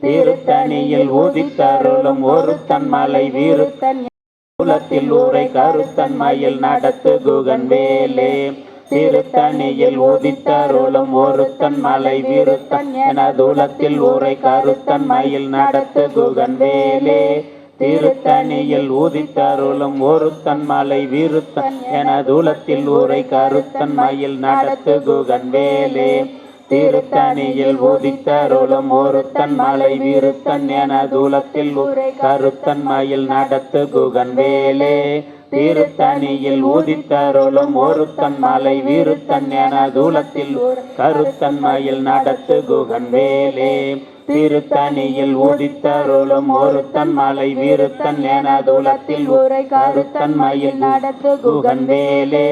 Speaker 3: திருத்தணியில் உதித்தருளும் ஒருத்தன் மலை விருத்தன் தூலத்தில் உரை கருத்தன் மயில் நடத்து குகன் வேலே திருத்தணியில் உதித்தருளும் ஒருத்தன் மலை விருத்தன் என தூலத்தில் உரை கருத்தன் மயில் நடத்து குகன் வேலே திருத்தணியில் உதித்தருளும் ஒருத்தன் மலை விருத்தன் என தூலத்தில் உரை கருத்தன் மயில் நடத்து குகன் வேலே திருத்தணியில் உதித்தருளும் ஒருத்தன் மலை விருத்தன் என தூலத்தில் உரை கருத்தன் மயில் நடத்து குகன் வேலே திருத்தணியில் உதித்தருளும் ஒருத்தன் மலை விருத்தன் என தூலத்தில் கருத்தன் மயில் நடத்து குகன் வேலே திருத்தணியில் உதித்தருளும் ஒருத்தன் மலை விருத்தன் என தூலத்தில் உரை கருத்தன் மயில் நடத்து குகன் வேலே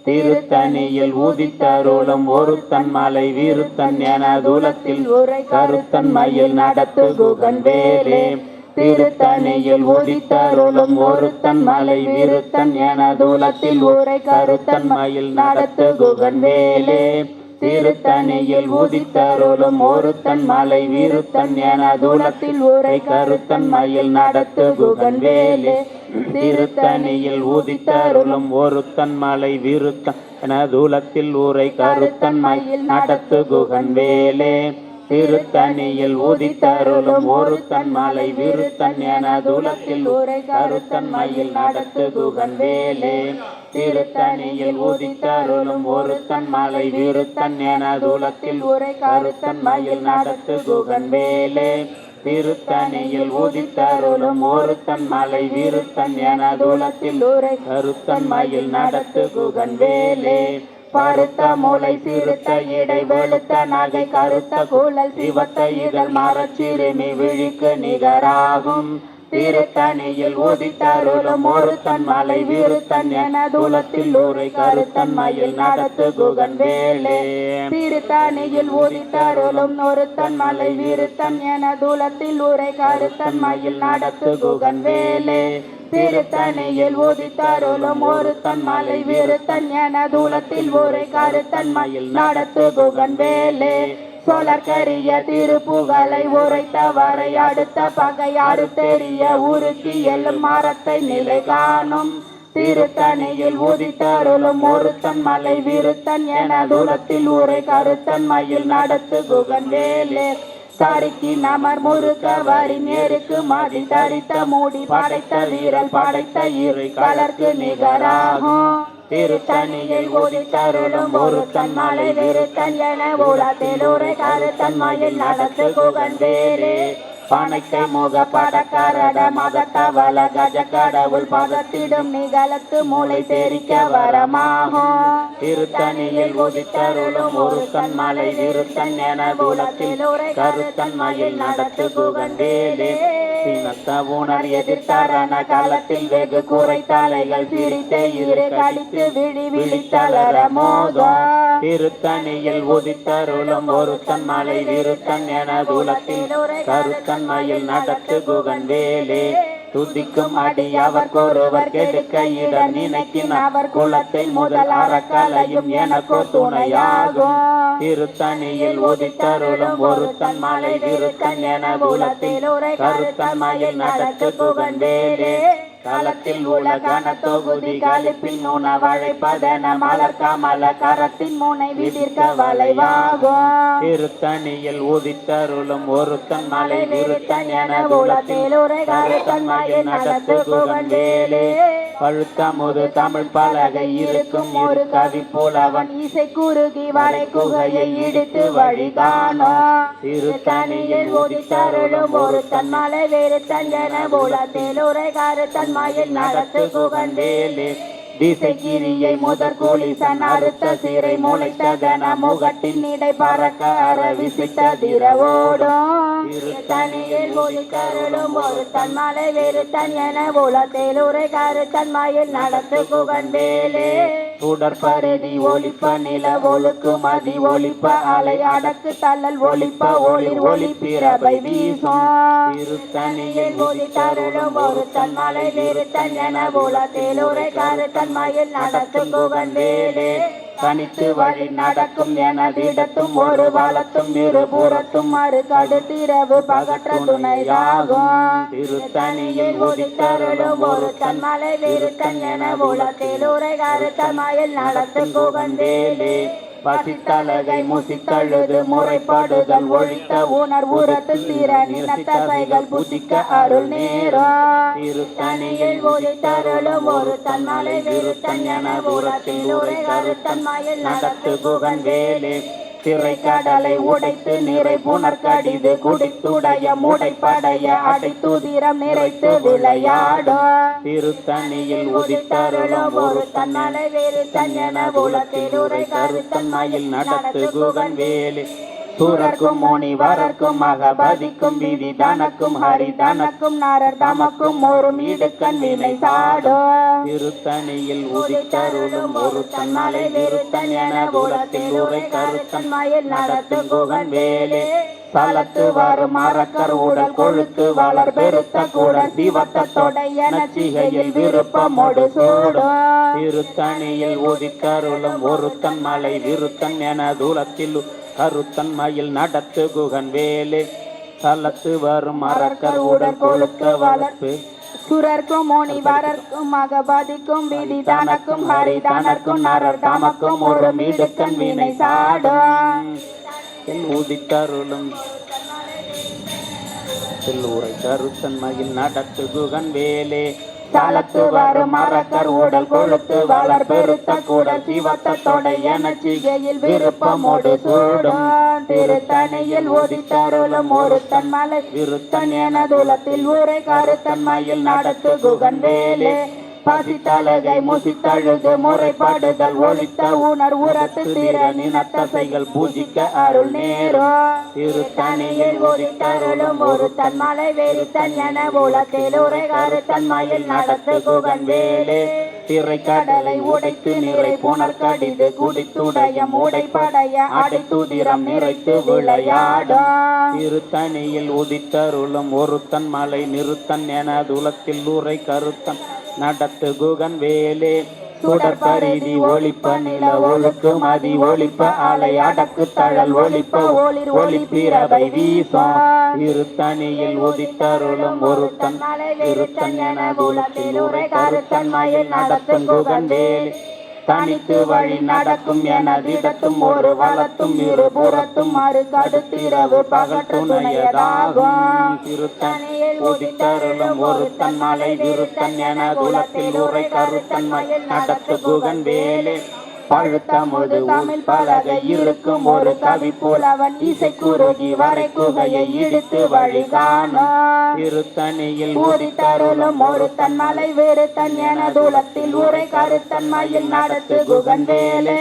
Speaker 3: திருத்தணியில் உதித்தருளும் ஒருத்தன் மலை விருத்தன் என தூலத்தில் உரை கருத்தன் மயில் நடத்து குகன் வேலே திருத்தணியில் உதித்தருளும் ஒருத்தன் மலை விருத்தன் என தூலத்தில் உரை கருத்தன் மயில் நடத்து குகன் வேலே திருத்தணியில் உதித்தருளும் ஒருத்தன் மலை விருத்தன் என தூலத்தில் உரை கருத்தன் மயில் நடத்து குகன் வேலே திருத்தணியில் உதித்தருளும் ஒருத்தன் மலை விருத்தன் என தூலத்தில் உரை கருத்தன் மயில் நடத்து குகன் வேலே திருத்தணியில் உதித்தருளும் ஒருத்தன் மலை விருத்தன் என தூலத்தில் உரை கருத்தன் மயில் நடத்து குகன் வேலே திருத்தணியில் உதித்தருளும் ஒருத்தன் மலை விருத்தன் என தூலத்தில் உரை கருத்தன் மயில் நடத்து குகன் வேலே திருத்தணியில் உதித்தருளும் ஒருத்தன் மலை விருத்தன் என தூலத்தில் உரை கருத்தன் மயில் நடத்து குகன் வேலே பருத்த மூளை சிறுத்த இடை வெளுத்த நகை கருத்த குழல் சிவத்த இதழ் மரச்சிறுமி விழிக்கு நிகராகும் திருத்தணியில் உதித்தருளும் ஒருத்தன் மலை விருத்தன் என தூலத்தில் உரை கருத்தன் மயில் நடத்து குகன் வேலே திருத்தணியில் உதித்தருளும் ஒருத்தன் மலை விருத்தன் என தூலத்தில் உரை கருத்தன் மயில் நடத்து குகன் வேலே திருத்தணியில் உதித்தருளும் ஒருத்தன் மலை விருத்தன் என தூலத்தில் உரை கருத்தன் மயில் நடத்து குகன் வேலே சொலற்கரிய திருப்புகழை உரைத்தவரை அடுத்த பகை அடுத்தெறிய உருக்கி எழும் மரத்தை நிலை காணும் திருத்தணியில் உதித்தருளும் ஒருத்தன் மலை விருத்தன் என தூலத்தில் உரை கருத்தன் மயில் நடத்து குகன் வேலே தரிக்கி நமர் முறுக்க வரி நேருக்கு மதி தரித்த மூடி படைத்த வீரல் படைத்த இரு கலர்க்கு நிகராகும் திருத்தணியை உதித்தருளும் ஒருத்தன் மலை விருத்தன் என உலத்தில் உரை கருத்தன் மயில் நடத்து குகன் வேலே பனைக்கை முக படக்கரட மதத்தவள கஜ கடவுள் பதத்திடும் நிகழத்து மூளை தெரிக்க வரமாகும் திருத்தணியில் உதித்தருளும் ஒருத்தன் மலை விருத்தன் என குலத்தில் கருத்தன் மயில் நடத்து குகன் வேலே சினத்த உணர் எதிர்த்தரண களத்தில் வெகு குறைத்தலைகள் சிரித்த இரு கழித்து விழி விழித்தளர மோதும் திருத்தணியில் உதித்தருளும் ஒருத்தன் மலை விருத்தன் என குலத்தில் கருத்தன் மயில் நடத்து குகன் வேலே துதிக்கும் அடி அவர் ஒருவர் கெடுக்க இடம் நினைக்கின் அவர் குலத்தை முதல் அறக்கலையும் எனக்கோ துணையாகும் திருத்தணியில் உதித்தருளும் ஒருத்தன் மலை விருத்தன் என குலத்தில் கருத்தன் மயில் நடத்து குகன் வேலே களத்தில் உள்ள கன தொகுதி கழிப்பின் உணவழைப்பதென மலர் கமல கரத்தின் முனை விதிர்க்க வளைவாகும் திருத்தணியில் உதித்தருளும் ஒருத்தன் மலை விருத்தன் என குலத்தில் கருத்தன் மயில் நடத்து குகன் வேலே பழுத்த முது தமிழ் பலகை இருக்கும் ஒரு கவி புலவன் இசை குறுகி வரை குகையை இடித்து வழிகாணும் திருத்தணியில் உதித்தருளும் ஒருத்தன் மலை விருத்தன் என குலத்தில் உரை கருத்தன் மயில் நடத்து குகன் வேலே திசைக்கிரியை முதற் கோலிசன் அறுத்த சிறை முளைத்ததன முகத்தின் இடை பறக்க அற விசிட்டதிர ஓடும் திருத்தணியில் உதித்தருளும் ஒருத்தன் மலை விருத்தன் என உலத்தில் உரை கருத்தன் மயில் நடத்து குகன் வேலே சுடற்பரிதி ஒளிப்ப நில ஒழுக்கு மதி ஒளிப்ப அலை அடக்கு தள்ளல் ஒளிப்ப ஒளிர் ஒளிப்பிரபை வீசும் திருத்தணியில் உதித்தருளும் ஒரு தன் மலை நிறுத்தன் என புலத்திலுரை கருத்தன் மயில் நடத்தும் குகன் வேலே தனித்து வழி நடக்கும் எனதிடத்தும் ஒரு வளத்தும் இருபுறத்தும் மறு கடுத்திரவு பகற்ற துணையாகும் திருத்தணியில் உதித்தருளும் ஒரு தன் மலை நிறுத்தன் என புலத்திலுரை கருத்தன் மயில் நடத்தும் குகன் வேலே பசித்தலகை முசித்தழுது முறைப்பாடுகள் ஒழித்த உணர்வுறத்து திறனின் தசைகள் புதிக்க அருள் நேரம் திருத்தணியில் உதித்தருளும் ஒரு தன்மலை விருத்தன் என புறத்தில் உரை கருத்தன் மயில் நடத்து குகன் வேலே திரை கடலை உடைத்து நிறை புனர்கடிது குடித்துடைய முடைப்படைய அடைத்துதிரம் நிறைத்து விளையாடும் திருத்தணியில் உதித்தருளும் ஒரு தன்னலை விருத்தன் என புலத்தில் உரை கருத்தன் மயில் நடத்து குகன் வேலே சூரர்க்கும் முனி வரர்க்கும் மகபதிக்கும் விதி தனக்கும் ஹரி தனக்கும் நாரர் தமக்கும் ஒரு இடுக்கண் வினை சாடும் திருத்தணியில் உதித்தருளும் ஒரு தன்மலை விருத்தன் என புலத்தில் உரை கருத்தன் மயில் நடத்து குகன் வேலே சலத்து வரும் மரக்கர் உடல் கொழுத்து வளர் பெருத்த குடல் சிவத்தொடைய நச்சிகையில் விருப்பமோடு சூடும் திருத்தணியில் உதித்தருளும் ஒரு தன்மலை விருத்தன் என தூலத்தில் கருத்தன் மயில் நடத்து குகன் வேலே சலத்து வரும் மரக்கர் உடல் கொழுத்த வளர்ப்பு
Speaker 2: சுரர்க்கும் முனி வரர்க்கும் மகபதிக்கும் விதி தனக்கும் ஹரி தனக்கும் நரர் தமக்கும் ஒரு இடுக்கண் வினை சாடும்
Speaker 3: உதித்தருளும் செல்லூரை கருத்தன் மயில் நடத்து குகன் வேலே
Speaker 2: சலத்து வரும் மரக்கர் உடல் கொழுத்து வளர் பெருத்த குடல் சிவத்தொடைய நச்சிகையில் விருப்பமோடு சூடும் திருத்தணியில் உதித்தருளும் ஒரு தன் மலை விருத்தன் என துலத்தில் உரை கருத்தன் மயில் நடத்து குகன் வேலே பசித்தலகை முசித்தழுது முறைப்பாடுதல் ஒழித்த உணர்வுறத்து திறனின் தசைகள் பூஜிக்க அருள் நேரும் திருத்தணியில் உதித்தருளும் ஒரு தன் மலை வெறித்தன் என புலத்தில் உரை கருத்தன் மயில் நடத்து குகன் வேலே திரை கடலை உடைத்து நிறை புனர்கடிது குடித்துடைய மூடைப்படைய அடைத்துதிரம் நிறைத்து விளையாடும்
Speaker 3: திருத்தணியில் உதித்தருளும் ஒரு தன் மலை நிறுத்தன் என துலத்தில் உரை கருத்தன் நடத்து குகன் வேலே சுடற்பரிதி ஒளிப்ப நில ஒழுக்கு மதி ஒளிப்ப அலை அடக்கு தழல் ஒளிப்ப ஒளிர் ஒளிப்பிரபை வீசும் திருத்தணியில் உதித்தருளும் ஒரு தன் திருத்தன் என குலத்தில் உரை கருத்தன் மயில் நடத்தும் குகன் வேலே தனித்து வழி நடக்கும் எனதிடத்தும் ஒரு வளத்தும் இருபுறத்தும் மறு கடுத்திரவு பகற்றுணையதாகும் திருத்தணியில் உதித்தருளும் ஒரு தன் மலை விருத்தன் என குலத்தில் உரை கருத்தன் மயில் நடத்து குகன் வேலே பழுத்தமுது தமிழ் பலகை இருக்கும் ஒரு கவி புலவன் இசை குறுகி வரை குகையை இடித்து வழி காணும் திருத்தணியில்
Speaker 2: உதித்தருளும் ஒரு தன் மலை விருத்தன் என துலத்தில் உரை கருத்தன் மயில் நடத்து குகன் வேலே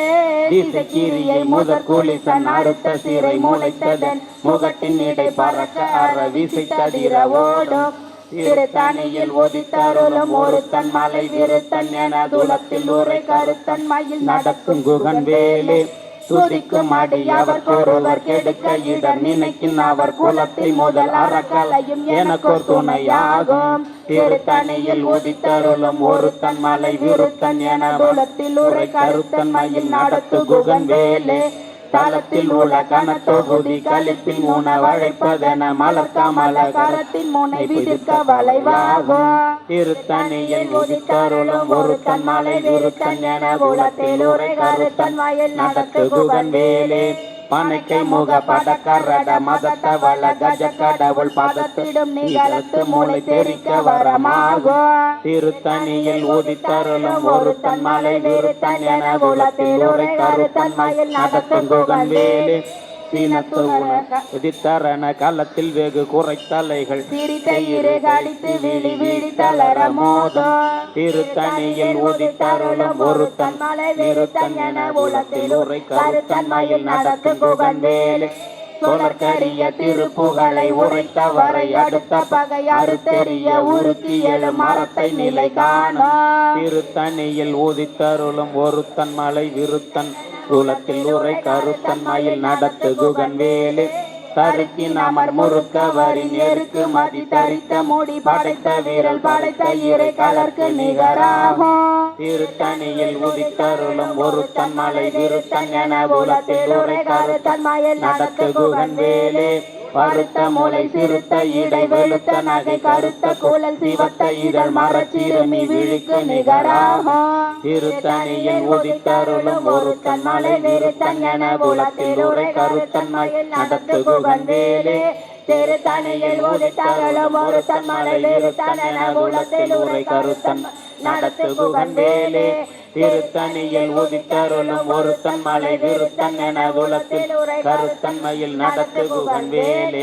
Speaker 3: திசை கிரியை முதற் குளிசன் அறுத்த சிறை முளைத்ததன் முகட்டின் இடை பறக்க அற விசை ததிர ஓடும்
Speaker 2: திருத்தணியில் உதித்தருளும் ஒரு தன் மலை விருத்தன் என துலத்தில் உரை கருத்தன் மயில்
Speaker 3: நடக்கும் குகன் வேலே துதிக்கும் அடி அவர் ஒருவர் கெடுக்க இடர் நினைக்கும் அவர் குலத்தை முதல் அறக்கலையும் எனக்கோர் துணையாகும் திருத்தணியில் உதித்தருளும் ஒரு தன் மலை விருத்தன் என குலத்தில் உரை கருத்தன் மயில் நடத்து குகன் வேலே தலத்தில் உள்ள கனத்தொகுதி கலிப்பில் உணவழைப்பதென மலர் கமல
Speaker 2: கரத்தின் முனை விதிர்க்க வளைவாகும்
Speaker 3: திருத்தணியில் உதித்தருளும் ஒரு தன் மலை விருத்தன் என குலத்தில் உரை கருத்தன் மயில் நடத்து குகன் வேலே பனைக்கை முக படக்கரட மதத்தவள கஜ கடவுள் பதத்திடும் நிகழத்து மூளை தெரிக்க வரமாகும் திருத்தணியில் உதித்தருளும் ஒரு தன் மலை விருத்தன் என குலத்தில் உரை கருத்தன் மயில் நடத்தும் குகன் வேலே சீனத்து உதித்தரன காலத்தில் வெகு குறைத்தலைகள்
Speaker 2: கடித்து விழி விழி தளர மோதும்
Speaker 3: திருத்தணியில் உதித்தருளும் ஒரு தன் மலை விருத்தன் என குலத்தில் உரை கருத்தன் மயில் நடத்தும் குகன் வேலே சோழர்கரிய திருப்புகழை உரைத்தவரை அடுத்த பகை அறுத்தெறிய உருக்கி எழும் மரத்தை நிலை காணும் திருத்தணியில் ஊதித்தருளும் ஒருத்தன் மலை விருத்தன் குலத்தில் உரை கருத்தன் மயில் நடத்து குகன் வேலு தருக்கி நமர் முறுக்க வரி நெருக்கு மதி தரித்த மூடி படைத்த வீரல் படைத்த இறை கலர்க்கு நிகராகும் திருத்தணியில் உதித்தருளும் ஒருத்தன் மலை விருத்தன் என குலத்தில் உரை கருத்தன் மயில் நடத்து குகன் வேலு பருத்த மூளை சிறுத்த இடை வெளுத்த நகை கருத்த குழல் சிவத்த இதழ் மரச்சிறுமி விழிக்கு நிகராகும் திருத்தணியில் உதித்தருளும் ஒருத்தன் மலை விருத்தன் என குலத்தில் உரை கருத்தன் மயில் நடத்து குகன் வேலு திருத்தணியில் உதித்தருளும் ஒருத்தன் மலை விருத்தன் என குலத்தில் உரை கருத்தன் நடத்து குகன் வேலு திருத்தணியில் உதித்தருளும் ஒருத்தன் மலை விருத்தன் என குலத்தில் கருத்தன் மயில் நடத்து குகன் வேலு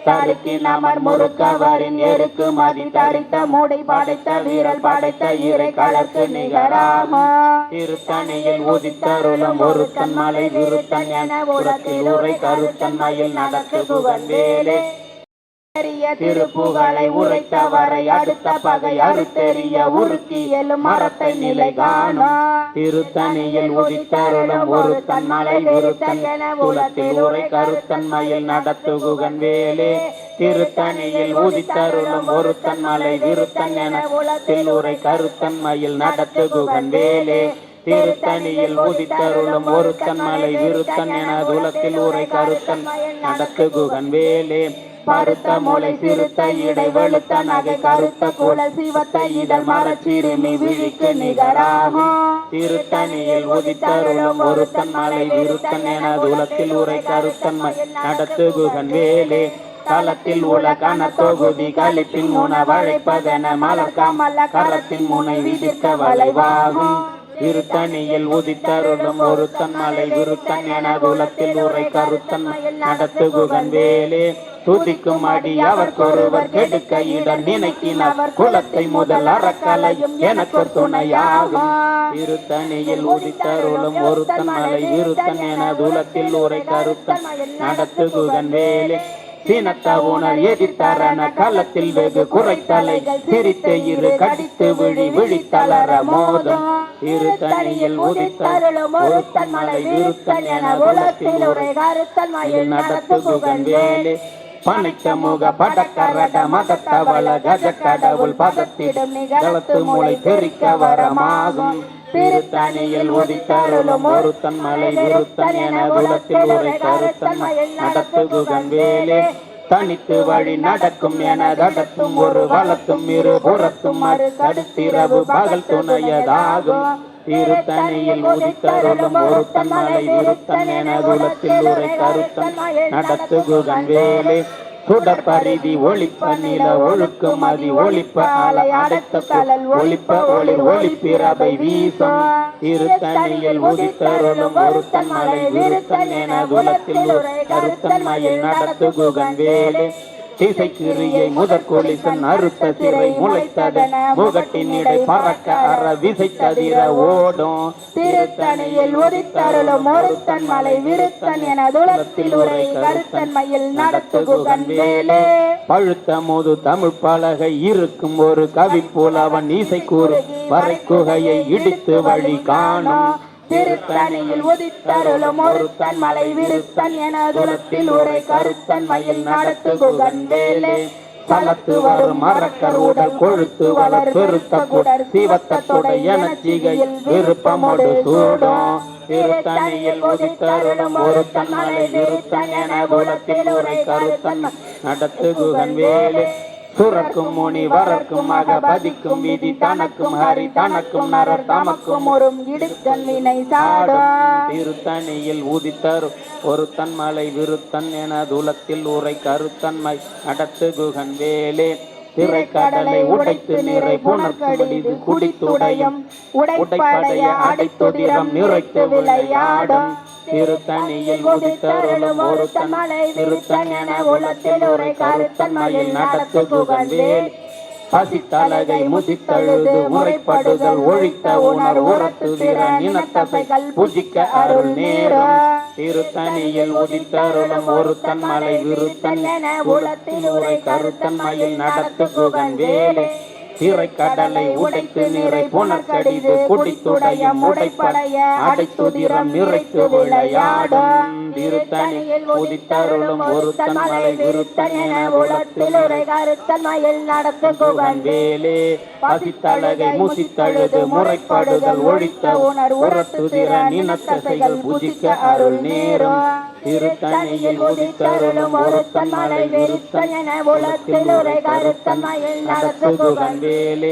Speaker 3: தருக்கி நமர் முறுக்கவரின் எருக்கு மதி தரித்த மூடை படைத்த வீரல் படைத்த இறை கலர்க்கு நிகராகும் திருத்தணியில் உதித்தருளும் ஒருத்தன் மலை விருத்தன் என குலத்தில் உரை கருத்தன் மயில் நடத்து குகன் வேலு திருப்புகழை உரைத்தவரை அடுத்த பகை அறுத்தெறிய உருக்கி எழும் மரத்தை நிலை காணும் திருத்தணியில் உதித்தருளும் ஒருத்தன் மலை விருத்தன் குலத்தில் உரை கருத்தன் மயில் நடத்து குகன் வேலு திருத்தணியில் உதித்தருளும் ஒருத்தன் மலை விருத்தன் என குலத்தில் உரை கருத்தன் மயில் நடத்து குகன் வேலு திருத்தணியில் உதித்தருளும் ஒருத்தன் மலை விருத்தன் என குலத்தில் உரை கருத்தன் நடத்து குகன் வேலு பருத்த மூளை சிறுத்த இடை வெளுத்த நகை கருத்த குழல் சிவத்த இதழ் மரச்சிறுமி விழிக்கு நிகராகும் திருத்தணியில் உதித்தருளும் ஒருத்தன் மலை விருத்தன் என குலத்தில் உரை கருத்தன் நடத்து குகன் வேலு களத்தில் உலகான தொகுதி கழிப்பின் உணவழைப்பதென மலர்காமல்ல கரத்தின் முனை விதிக்க வளைவாகும் திருத்தணியில் உதித்தருளும் ஒருத்தன் மலை விருத்தன் என குலத்தில் உரை கருத்தன் நடத்து குகன் வேலு துதிக்கும் அடி அவர்கொருவர் கெடுக்க இடர் நினைக்கினவர் குலத்தை முதல் அறக்கலையும் எனக்கு துணையாகும் திருத்தணியில் உதித்தருளும் ஒருத்தன் மலை விருத்தன் என குலத்தில் உரை கருத்தன் நடத்து குகன் வேலு சீனத்த உணர் எதிர்த்தரன களத்தில் வெகு குறைத்தலைகள் சிரித்து இரு கடித்து விழி விழித்தளர மோதும் திருத்தணியில் உதித்தருளும் ஒருத்தன் மலை விருத்தன் என குலத்தில் உரை கருத்தன் மயில் நடத்து குகன் வேலு பனைத்த முக படக்கரட மதத்தவள கஜ கடவுள் பதத்திடும் நிகழ்த்து மூளை தெரிக்க வரமாகும் திருத்தணியில் உதித்தருளும் ஒருத்தன் மலை விருத்தன் என குலத்தில் உரை கருத்தன் நடத்து குகன் வேலு தனித்து வழி நடக்கும் என தடத்தும் ஒரு வளத்தும் இரு புறத்தும் மறு கடுத்திரவு பகல் துணையதாகும் திருத்தணியில் உதித்தருளும் ஒருத்தன் மலை விருத்தன் என குலத்தில் உரை கருத்தன் நடத்து குகன் வேலு சுடப்பரிதி ஒளிப்ப நில ஒழுக்கு மதி ஒளிப்ப அலை அடைத்த கலல் ஒளிப்ப ஒளிர் ஒளிப்பிரபை வீசும் திருத்தணியில் உதித்தருளும் ஒருத்தன் மலை விருத்தன் என குலத்தில் உரை கருத்தன் மயில் நடத்து குகன் வேலு திசைக்கிரியை முதற்கொலிசன் அறுத்த சிறை முளைத்ததன் முகட்டின் இடை பறக்க அற விசைத்ததிர ஓடும்
Speaker 2: திருத்தணியில் உதித்தருளும் ஒருத்தன் மலை விருத்தன் என குலத்தில் உரை கருத்தன் மயில் நடத்து குகன் வேலு
Speaker 3: பழுத்த முது தமிழ் பலகை இருக்கும் ஒரு கவி புலவன் இசை கூறு வரை குகையை இடித்து வழி காணும்
Speaker 2: திருத்தணியில் உதித்தருளும் ஒருத்தன் மலை விருத்தன் என குலத்தில் உரை கருத்தன் மயில் நடத்து குகன் வேலு
Speaker 3: தலத்து வரும் மரக்கர் உடல் கொழுத்து வளர் பெருத்த குடர் சிவத்தொடை எனச்சிகையில் விருப்பமோடு சூடும் திருத்தணியில் உதித்தருளும் ஒருத்தன் மலை விருத்தன் என குலத்தில் உரை கருத்தன் நடத்து குகன் வேலு சுரக்கும் முனி வரக்கும் மகபதிக்கும் விதி தனக்கும் ஹரி தனக்கும் நரர் தமக்கும்
Speaker 2: ஒரு இடுக்கன் வினை சாடும்
Speaker 3: திருத்தணியில் உதித்தரு ஒருத்தன் மலை விருத்தன் என துலத்தில் உரை கருத்தன்மை நடத்து குகன் வேலே திரைக்கடலை உடைத்து நிறை புணர்க்குடிது குடித்துடையும் உடைப்படைய அடைத்துதிரம் நிறைத்து விளையாடும் திருத்தணியில் உதித்தருளும் ஒருத்தன் மலை விருத்தன் என குலத்தில் உரை கருத்தன் மயில் நடத்து குகன் வேல் பசித்தலகை முதித்தழுது முறைப்படுதல் ஒழித்த உணர் உரத்துதிர நினத்தசைகள் பூஜிக்க அருள் நேரம் திருத்தணியில் உதித்தருளும் ஒருத்தன் மலை விருத்தன் என உலத்தில் உரை கருத்தன் மயில் நடத்து குகன் வேலை திரைக்கடலை உடைத்து நிறை புனர்கடிது குடித்துடையம் உடைப்படைய அடைத்துதிரம் நிறைத்து விளையாடும் திருத்தணியில் உதித்தருளும் ஒருத்தன் மலை விருத்தன் என உலத்தில் உரை கருத்தன் மயில் நடத்து குகன் வேலே பசித்தலகை முசித்தழுது முறைப்படுதல் ஒழித்த உணர் உரத்துதிர நினத்தசைகள் பூஜிக்க அருள் நேரம் திருத்தணியில் உதித்தருளும் ஒருத்தன் மலை விருத்தன் என உலத்தில் உரை கருத்தன் மயில் நடத்து குகன் வேலே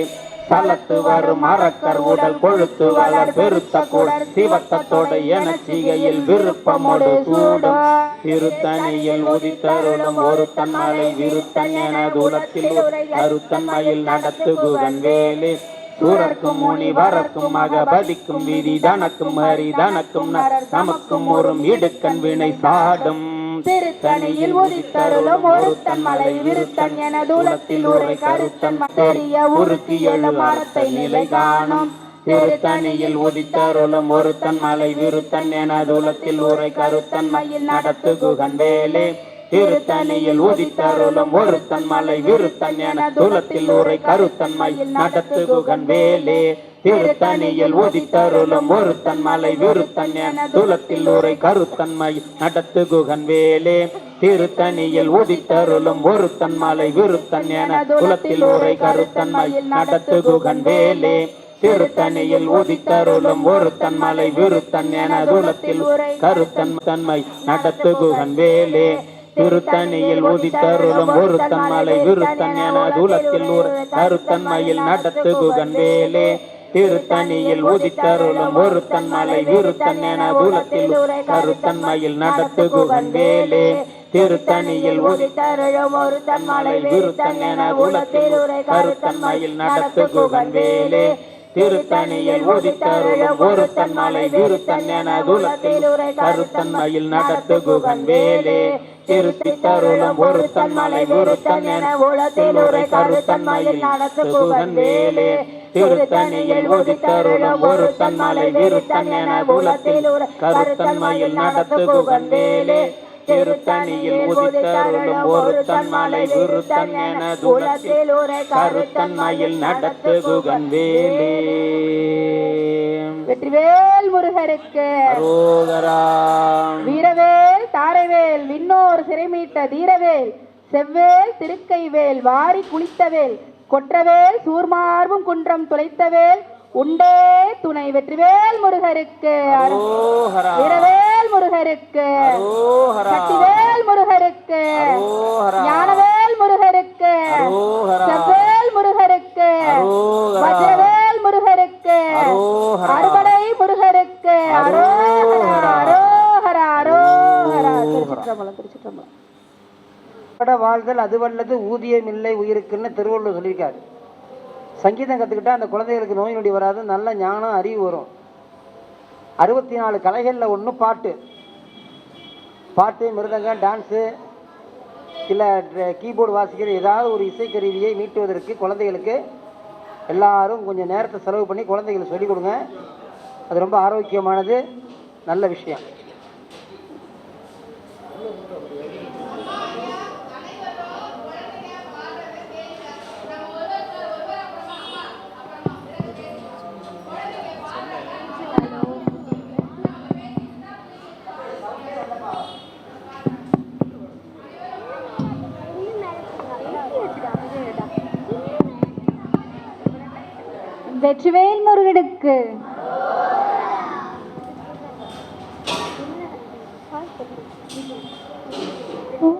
Speaker 3: தலத்து வரும் அரக்கர் உடல் கொழுத்து வளர் பெருத்த குடர் சிவத்தத்தோடு என சிகையில் விருப்பமோடு சூடும் திருத்தணியில் உதித்தருளும் ஒருத்தன் மலை விருத்தன் என தூலத்தில் கருத்தன் மயில் நடத்து குகன் வேலே சூரர்க்கும் முனி வரக்கும் மகபதிக்கும் விதி தனக்கும் ஹரி தனக்கும் நமக்கும் ஒரு இடுக்கண் வினை சாடும் திருத்தணியில் உதித்தருளும் ஒருத்தன் மலை விருத்தன் என தூலத்தில் உரை கருத்தன் தெரிய உருத்தி எழு மரத்தை நிலை காணும் திருத்தணியில் உதித்தருளும் ஒருத்தன் மலை விருத்தன் என தூலத்தில் உரை கருத்தன் மயில் நடத்து குகன் வேலே திருத்தணியில் உதித்தருளும் ஒருத்தன் மலை விருத்தன் என தூலத்தில் உரை கருத்தன் மயில் நடத்து குகன் வேலே திருத்தணியில் உதித்தருளும் ஒருத்தன் மலை விருத்தன் என தூலத்தில் உரை கருத்தன் மயில் நடத்து குகன் வேலே திருத்தணியில் உதித்தருளும் ஒருத்தன் மலை விருத்தன் என தூலத்தில் உரை கருத்தன் மயில் நடத்து குகன் வேலே திருத்தணியில் உதித்தருளும் ஒருத்தன் மலை விருத்தன் என தூலத்தில் கருத்தன் தன்மை நடத்து குகன் வேலே திருத்தணியில் உதித்தருளும் ஒருத்தன் மலை விருத்தன் என தூலத்தில் ஒரு கருத்தன் மயில் நடத்து குகன் வேலே திருத்தணியில் உதித்தருளும் ஒருத்தன் மலை விருத்தன் என தூலத்தில் கருத்தன் மயில் நடத்து குகன் வேலே திருத்தணியில் உதித்தருளும் ஒருத்தன் மலை விருத்தன் என தூலத்தில் கருத்தன் மயில் நடத்து குகன் வேலே திருத்தணியில் உதித்தருளும் ஒருத்தன் மலை விருத்தன் என தூலத்தில் கருத்தன் மயில் நடத்து குகன் வேலே திருத்தித்தருளும் ஒருத்தன் மலை விருத்தன் என உலத்தில் உரை கருத்தன் மயில் நடத்து குகன் வேலே திருத்தணியில் உதித்தருளும் ஒருத்தன் மலை விருத்தன் என உலத்தில் கருத்தன் மயில் நடத்து குகன் வேலே திருத்தணியில் உதித்தருளும் ஒருத்தன் மலை விருத்தன் என தூலத்தில் கருத்தன் மயில் நடத்து குகன் வேலே.
Speaker 2: வெற்றிவேல் முருகருக்கு
Speaker 3: அரோகரா.
Speaker 2: வீரவேல் தாரைவேல் விண்ணோர் சிறைமீட்ட தீரவேல் செவ்வேல் திருக்கைவேல் வாரி குளித்தவேல் கொற்றவேல் சூர்மார்பும் குன்றம் துளைத்தவேல் உண்டே துணை. வெற்றிவேல் முருகருக்கு வீரவேல் முருகருக்கு சக்திவேல் முருகருக்கு ஞானவேல் முருகருக்கு செவ்வேல் முருகருக்கு வஜ்ரவேல் முருகருக்கு அறுபடை முருகருக்கு அரோகரா அரோகரா அரோகரா. திருச்சிற்றம்பலம் திருச்சிற்றம்பலம்.
Speaker 1: வாழ்தல் அதுவல்லது ஊதியம் இல்லை உயிருக்குன்னு திருவள்ளுவர் சொல்லியிருக்காரு. சங்கீதம் கற்றுக்கிட்டா அந்த குழந்தைகளுக்கு நோய் நொடி வராது, நல்ல ஞானம் அறிவு வரும். 64 கலைகளில் ஒன்று பாட்டு. பாட்டு, மிருதங்கம், டான்ஸு, இல்லை கீபோர்டு வாசிக்கிற ஏதாவது ஒரு இசைக்கருவியை மீட்டுவதற்கு குழந்தைகளுக்கு எல்லாரும் கொஞ்சம் நேரத்தை செலவு பண்ணி குழந்தைகளுக்கு சொல்லிக் கொடுங்க. அது ரொம்ப ஆரோக்கியமானது, நல்ல விஷயம்.
Speaker 2: வெற்றிவேல் முருகனுக்கு